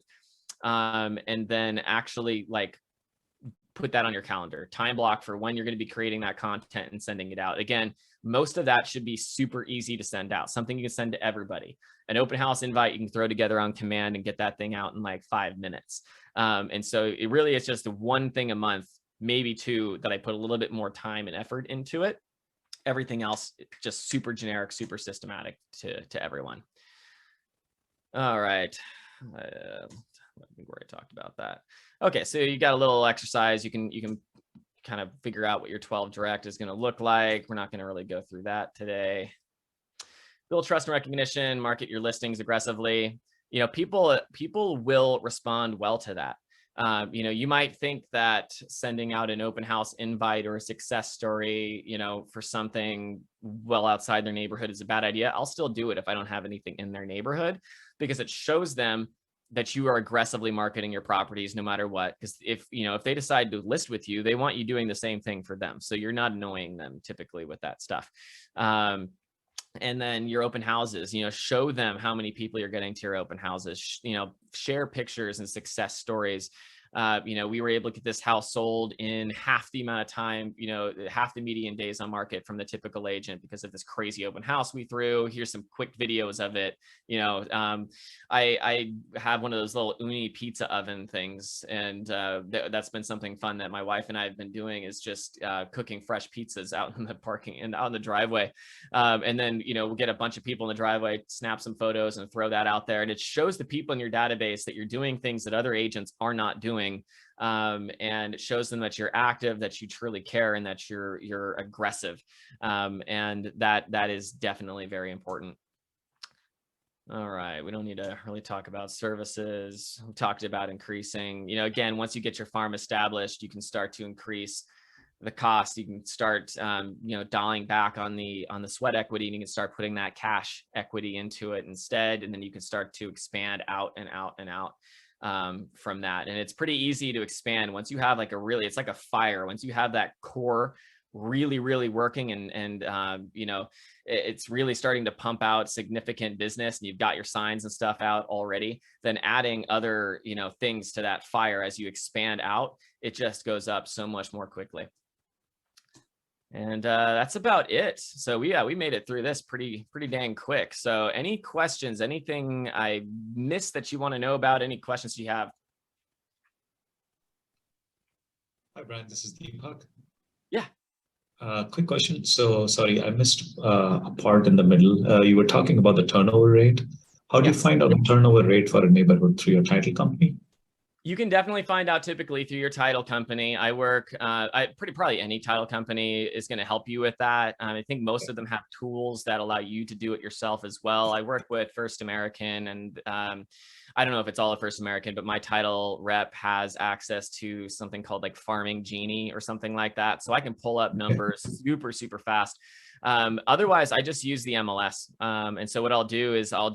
And then actually put that on your calendar, time block for when you're going to be creating that content and sending it out. Again, most of that should be super easy to send out, something you can send to everybody. An open house invite you can throw together on command and get that thing out in like 5 minutes. And so it really is just one thing a month, maybe 2, that I put a little bit more time and effort into it. Everything else, just super generic, super systematic to everyone. All right. I think we already talked about that. Okay, so you got a little exercise. You can kind of figure out what your 12 direct is going to look like. We're not going to really go through that today. Build trust and recognition, market your listings aggressively. People will respond well to that. You know, you might think that sending out an open house invite or a success story, you know, for something well outside their neighborhood is a bad idea. I'll still do it if I don't have anything in their neighborhood, because it shows them that you are aggressively marketing your properties no matter what. Because if, you know, if they decide to list with you, they want you doing the same thing for them. So you're not annoying them typically with that stuff. And then your open houses, you know, show them how many people you're getting to your open houses, you know, share pictures and success stories. You know, we were able to get this house sold in half the amount of time, you know, half the median days on market from the typical agent because of this crazy open house we threw. Here's some quick videos of it. You know, I have one of those little uni pizza oven things, and that's been something fun that my wife and I have been doing, is just cooking fresh pizzas out in the parking and out in the driveway. And then, you know, we'll get a bunch of people in the driveway, snap some photos and throw that out there. And it shows the people in your database that you're doing things that other agents are not doing. And it shows them that you're active, that you truly care, and that you're aggressive. And that is definitely very important. All right, we don't need to really talk about services. We talked about increasing, you know, again, once you get your farm established, you can start to increase the cost. You can start, you know, dialing back on the sweat equity, and you can start putting that cash equity into it instead. And then you can start to expand out and out and out from that. And it's pretty easy to expand once you have like it's like a fire. Once you have that core really, really working, and you know, it's really starting to pump out significant business, and you've got your signs and stuff out already, then adding other, you know, things to that fire as you expand out, it just goes up so much more quickly. And that's about it. So yeah, we made it through this pretty dang quick. So any questions, anything I missed that you want to know about, any questions you have? Hi, Brian, this is Deepak. Yeah. Quick question. So sorry, I missed a part in the middle. You were talking about the turnover rate. How do you find out the turnover rate for a neighborhood through your title company? You can definitely find out typically through your title company. I work, probably any title company is going to help you with that. I think most of them have tools that allow you to do it yourself as well. I work with First American, and I don't know if it's all of First American, but my title rep has access to something called like Farming Genie or something like that. So I can pull up numbers super fast. Otherwise, I just use the MLS. And so what I'll do is I'll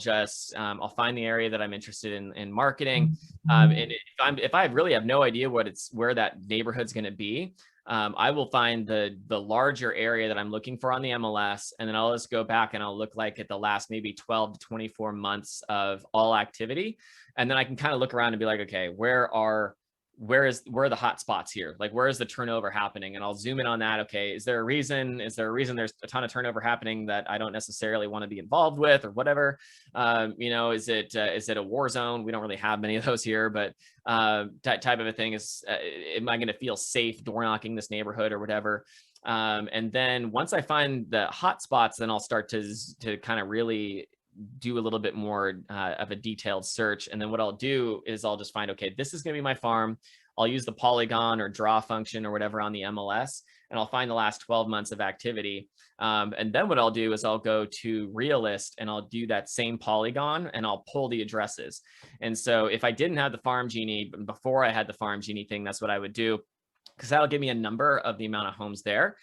I'll find the area that I'm interested in marketing. And if I really have no idea where that neighborhood's going to be, I will find the larger area that I'm looking for on the MLS, and then I'll just go back and I'll look like at the last maybe 12 to 24 months of all activity. And then I can kind of look around and be like, okay, where are the hot spots here? Like, where is the turnover happening? And I'll zoom in on that. Okay, is there a reason there's a ton of turnover happening that I don't necessarily want to be involved with, or whatever? You know, is it a war zone? We don't really have many of those here, but type of a thing is, am I going to feel safe door knocking this neighborhood or whatever? And then once I find the hot spots, then I'll start to kind of really do a little bit more of a detailed search. And then what I'll do is I'll just find, okay, this is going to be my farm. I'll use the polygon or draw function or whatever on the MLS, and I'll find the last 12 months of activity. And then what I'll do is I'll go to Realist, and I'll do that same polygon, and I'll pull the addresses. And so if I didn't have the Farm Genie, before I had the Farm Genie thing, that's what I would do, because that'll give me a number of the amount of homes there.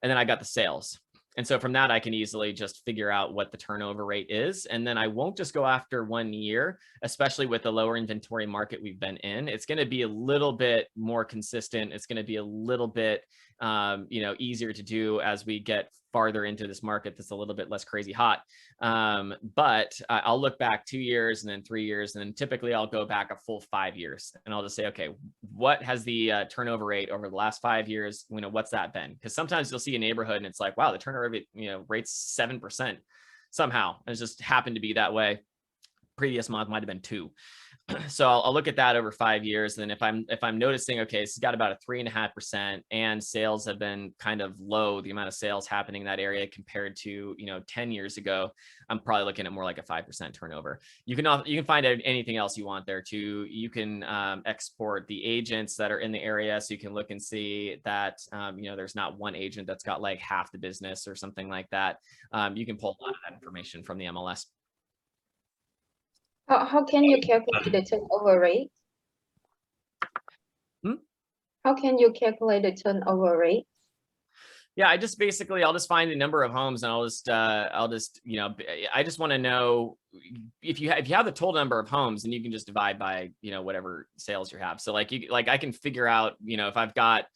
And then I got the sales. And so from that, I can easily just figure out what the turnover rate is. And then I won't just go after 1 year, especially with the lower inventory market we've been in. It's going to be a little bit more consistent. It's going to be a little bit, you know, easier to do as we get farther into this market that's a little bit less crazy hot. But I'll look back 2 years and then 3 years, and then typically I'll go back a full 5 years, and I'll just say, okay, what has the turnover rate over the last 5 years? You know, what's that been? Because sometimes you'll see a neighborhood and it's like, wow, the turnover rate, you know, rate's 7% somehow. It just happened to be that way. Previous month might have been 2. So I'll look at that over 5 years. And then if I'm noticing, okay, it's got about a 3.5%, and sales have been kind of low, the amount of sales happening in that area compared to, you know, 10 years ago, I'm probably looking at more like a 5% turnover. You can find anything else you want there too. You can export the agents that are in the area, so you can look and see that, you know, there's not one agent that's got like half the business or something like that. You can pull a lot of that information from the MLS. How can you calculate the turnover rate? How can you calculate the turnover rate? Yeah, I just basically, I'll just find the number of homes and I'll just, you know, I just want to know if you have the total number of homes, and you can just divide by, you know, whatever sales you have. So like I can figure out, you know, if I've got,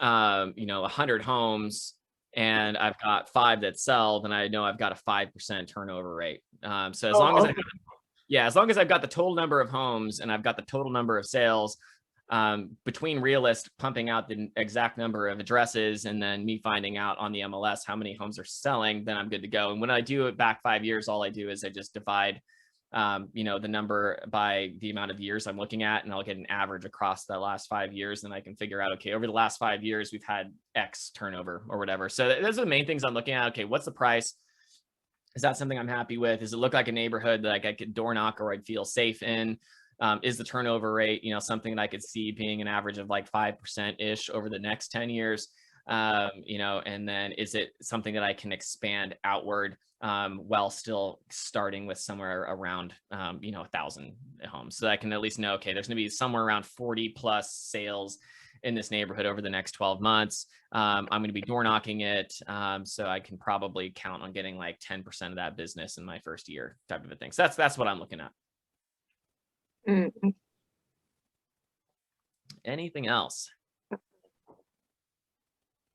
you know, 100 homes and I've got 5 that sell, then I know I've got a 5% turnover rate. So as long as as long as I've got the total number of homes and I've got the total number of sales, between Realist pumping out the exact number of addresses and then me finding out on the MLS how many homes are selling, then I'm good to go. And when I do it back 5 years, all I do is I just divide, you know, the number by the amount of years I'm looking at, and I'll get an average across the last 5 years. And I can figure out, okay, over the last 5 years, we've had X turnover or whatever. So those are the main things I'm looking at. Okay, what's the price? Is that something I'm happy with? Does it look like a neighborhood that like I could door knock or I'd feel safe in? Is the turnover rate, you know, something that I could see being an average of like 5% ish over the next 10 years? You know, and then is it something that I can expand outward, while still starting with somewhere around, you know, 1,000 homes, so I can at least know, okay, there's going to be somewhere around 40 plus sales in this neighborhood over the next 12 months. I'm going to be door knocking it. So I can probably count on getting like 10% of that business in my first year, type of a thing. So that's what I'm looking at. Anything else?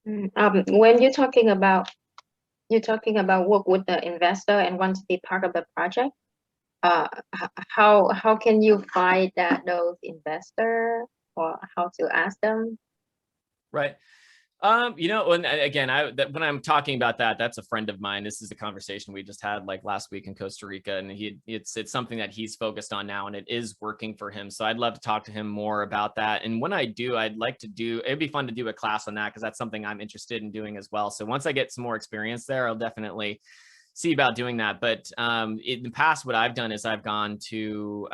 When you're talking about work with the investor and want to be part of the project, how can you find those investor, or how to ask them? Right. You know, and again, when I'm talking about that, that's a friend of mine. This is a conversation we just had like last week in Costa Rica, and it's something that he's focused on now, and it is working for him. So I'd love to talk to him more about that. And when I do, it'd be fun to do a class on that, because that's something I'm interested in doing as well. So once I get some more experience there, I'll definitely see about doing that. But in the past, what I've done is I've gone to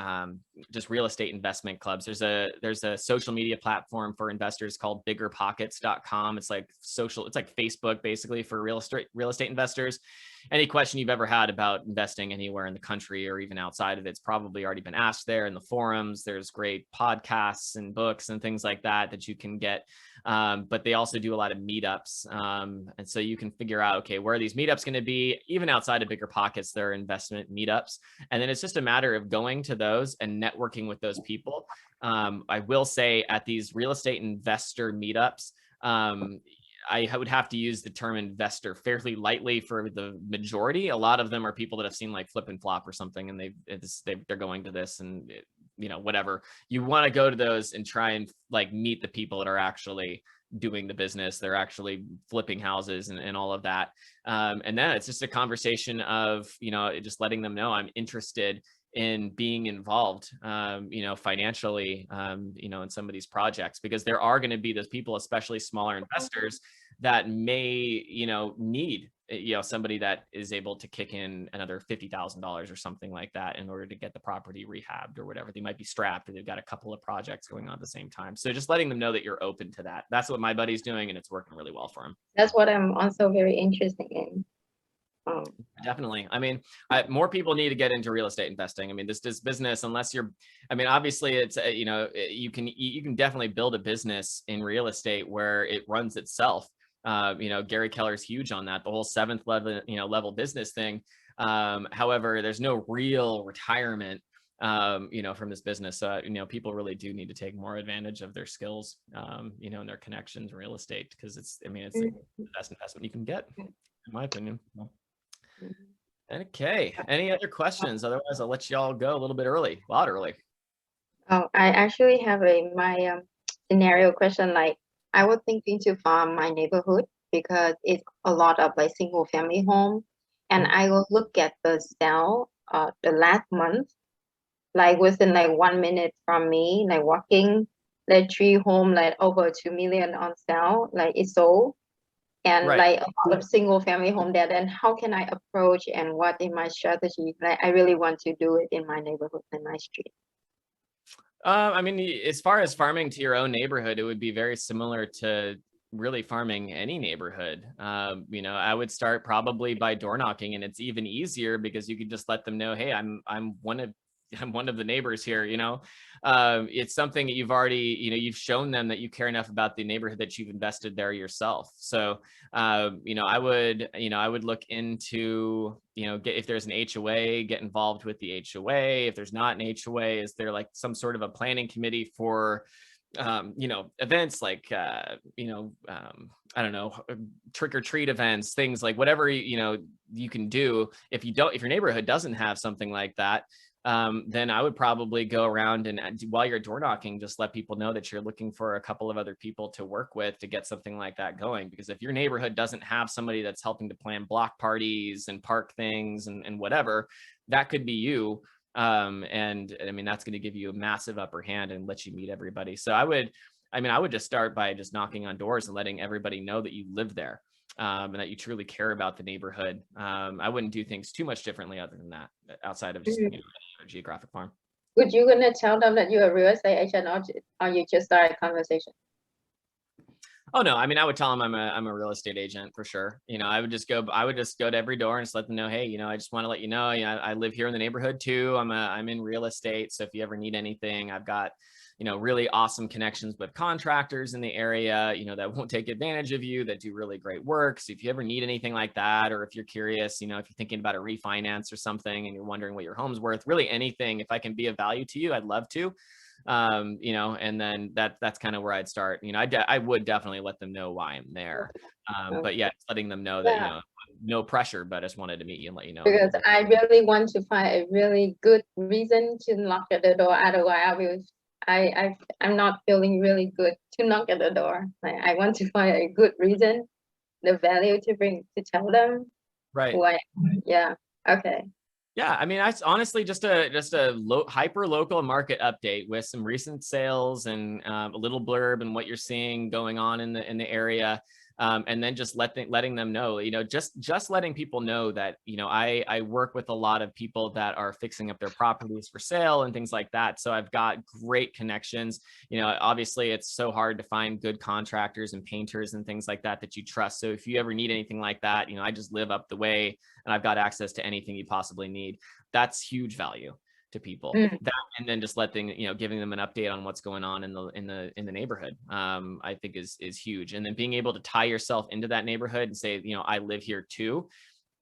just real estate investment clubs. There's a social media platform for investors called biggerpockets.com. It's like Facebook basically for real estate investors. Any question you've ever had about investing anywhere in the country or even outside of it's probably already been asked there in the forums. There's great podcasts and books and things like that you can get. But they also do a lot of meetups. And so you can figure out, okay, where are these meetups going to be? Even outside of Bigger Pockets, there are investment meetups. And then it's just a matter of going to those and networking with those people. I will say at these real estate investor meetups, I would have to use the term investor fairly lightly for the majority. A lot of them are people that have seen like Flip and Flop or something, and they're going to this, and you know, whatever. You want to go to those and try and like meet the people that are actually doing the business. They're actually flipping houses and all of that. And then it's just a conversation of, you know, just letting them know I'm interested in being involved, you know, financially, you know, in some of these projects, because there are going to be those people, especially smaller investors, that may, you know, need, you know, somebody that is able to kick in another $50,000 or something like that in order to get the property rehabbed or whatever. They might be strapped or they've got a couple of projects going on at the same time. So just letting them know that you're open to that. That's what my buddy's doing, and it's working really well for him. That's what I'm also very interested in. Definitely. I mean, more people need to get into real estate investing. I mean, this business, unless you're, I mean, obviously it's, you know, you can definitely build a business in real estate where it runs itself. You know, Gary Keller's huge on that, the whole 7th level business thing. However, there's no real retirement, you know, from this business. So, you know, people really do need to take more advantage of their skills, you know, and their connections in real estate, because it's the best investment you can get, in my opinion. Okay. Any other questions? Otherwise, I'll let y'all go a little bit early, a lot early. Oh, I actually have my scenario question. Like, I was thinking to farm my neighborhood because it's a lot of like single family home, and I will look at the sale the last month, like within like 1 minute from me, like walking, like 3 home like over 2 million on sale, like it's sold. And Right. like a lot of single family home there, then how can I approach, and what is my strategy? Like I really want to do it in my neighborhood, in my street. I mean, as far as farming to your own neighborhood, it would be very similar to really farming any neighborhood. You know, I would start probably by door knocking, and it's even easier because you could just let them know, hey, I'm one of I'm one of the neighbors here, it's something that you've already, you've shown them that you care enough about the neighborhood that you've invested there yourself. So, I would look into, if there's an HOA, get involved with the HOA. If there's not an HOA, is there like some sort of a planning committee for events like, I don't know, trick or treat events, things like whatever, you can do. If your neighborhood doesn't have something like that, then I would probably go around and while you're door knocking, just let people know that you're looking for a couple of other people to work with to get something like that going. Because if your neighborhood doesn't have somebody that's helping to plan block parties and park things and whatever, that could be you. And I mean, that's going to give you a massive upper hand and let you meet everybody. So I would just start by just knocking on doors and letting everybody know that you live there, and that you truly care about the neighborhood. I wouldn't do things too much differently other than that, outside of just, any other geographic farm. Would you gonna tell them that you're a real estate agent, or you just start a conversation? Oh no, I mean, I would tell them I'm a real estate agent for sure. I would just go to every door and just let them know, hey, I just want to let you know, I live here in the neighborhood too. I'm in real estate. So if you ever need anything, I've got, really awesome connections with contractors in the area, that won't take advantage of you, that do really great work. So if you ever need anything like that, or if you're curious, if you're thinking about a refinance or something and you're wondering what your home's worth, really anything, if I can be of value to you, I'd love to. And then that's kind of where I'd start. I would definitely let them know why I'm there. But yeah, just letting them know that, no pressure, but I just wanted to meet you and let you know. Because I really want to find a really good reason to knock at the door. Otherwise, I'm not feeling really good to knock at the door. I want to find a good reason, the value to tell them. Right. Why. Yeah. Okay. Yeah, I mean, that's honestly just a hyper local market update with some recent sales and a little blurb and what you're seeing going on in the area. And then just letting them know, just letting people know that, I work with a lot of people that are fixing up their properties for sale and things like that. So I've got great connections. Obviously it's so hard to find good contractors and painters and things like that you trust. So if you ever need anything like that, I just live up the way and I've got access to anything you possibly need. That's huge value to people. That, and then just giving them an update on what's going on in the neighborhood, I think is huge. And then being able to tie yourself into that neighborhood and say, I live here too.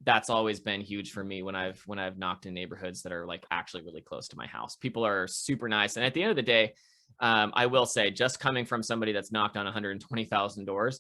That's always been huge for me when I've knocked in neighborhoods that are like actually really close to my house. People are super nice. And at the end of the day, I will say, just coming from somebody that's knocked on 120,000 doors,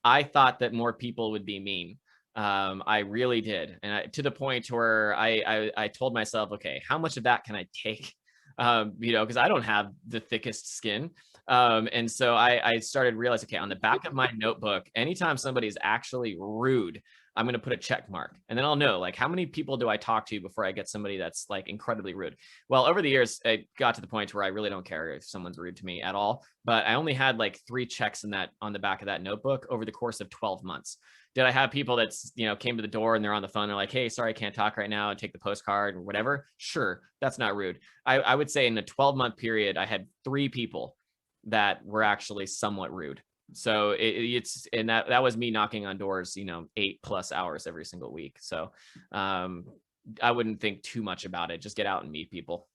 I thought that more people would be mean. I really did. And to the point where I told myself, okay, how much of that can I take? Because I don't have the thickest skin. And so I started realizing, okay, on the back of my notebook, anytime somebody's actually rude, I'm going to put a check mark, and then I'll know, like, how many people do I talk to before I get somebody that's like incredibly rude? Well, over the years, it got to the point where I really don't care if someone's rude to me at all, but I only had like 3 checks on the back of that notebook over the course of 12 months. Did I have people that's, came to the door and they're on the phone, they're like, hey, sorry, I can't talk right now, and take the postcard or whatever? Sure, that's not rude. I would say in a 12-month period, I had 3 people that were actually somewhat rude. So that was me knocking on doors, 8+ hours every single week. So I wouldn't think too much about it. Just get out and meet people.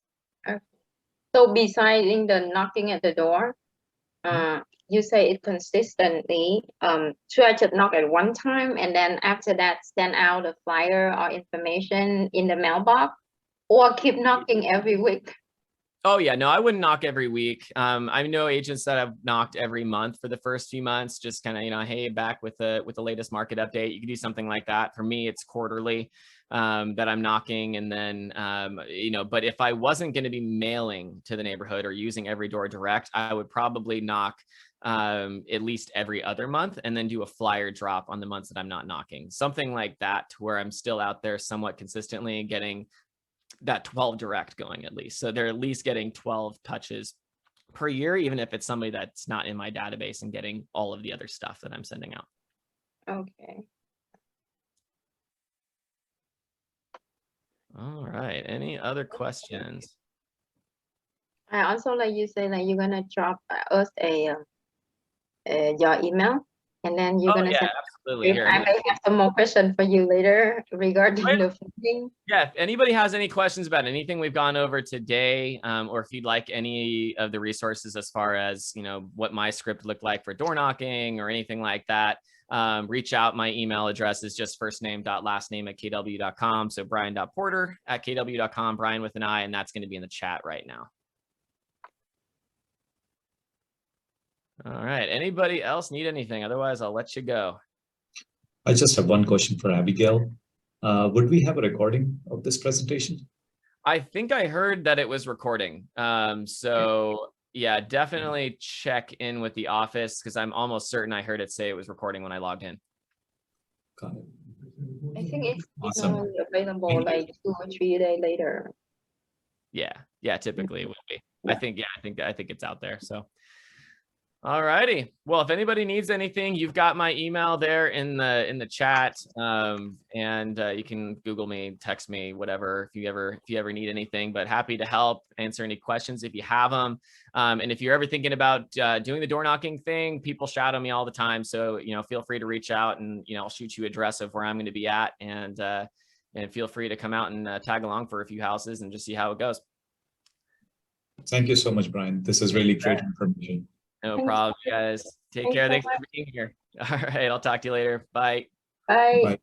So besides the knocking at the door, you say it consistently. Should I just knock at one time and then after that send out a flyer or information in the mailbox, or keep knocking every week? Oh yeah, no, I wouldn't knock every week. I know agents that have knocked every month for the first few months, just kind of, hey, back with the latest market update. You can do something like that. For me, it's quarterly that I'm knocking. And then, but if I wasn't going to be mailing to the neighborhood or using every door direct, I would probably knock at least every other month, and then do a flyer drop on the months that I'm not knocking. Something like that, to where I'm still out there somewhat consistently getting that 12 direct going at least. So they're at least getting 12 touches per year, even if it's somebody that's not in my database, and getting all of the other stuff that I'm sending out. Okay. All right. Any other questions? I also, like you say, like you're gonna drop us your email, and then you're gonna send Absolutely. If Here, I may have some more questions for you later regarding the funding. yeah, if anybody has any questions about anything we've gone over today, or if you'd like any of the resources as far as, you know, what my script looked like for door knocking or anything like that, reach out. My email address is just firstname.lastname@kw.com. So brian.porter@kw.com, Brian with an I, and that's going to be in the chat right now. All right. Anybody else need anything? Otherwise, I'll let you go. I just have one question for Abigail. Would we have a recording of this presentation? I think I heard that it was recording. So yeah, definitely check in with the office because I'm almost certain I heard it say it was recording when I logged in. Got it. I think it's Awesome. normally available like 2 or 3 days later. Yeah, typically it would be. Yeah. I think it's out there. So all righty. Well, if anybody needs anything, you've got my email there in the chat, and you can Google me, text me, whatever, if you ever need anything. But happy to help answer any questions if you have them. And if you're ever thinking about doing the door knocking thing, people shadow me all the time, so you know, feel free to reach out, and you know, I'll shoot you an address of where I'm going to be at, and feel free to come out and tag along for a few houses and just see how it goes. Thank you so much, Brian. This is really great information. No Thanks. problem, guys. Take Thanks care. so Thanks for much. being here. All right. I'll talk to you later. Bye. Bye. Bye.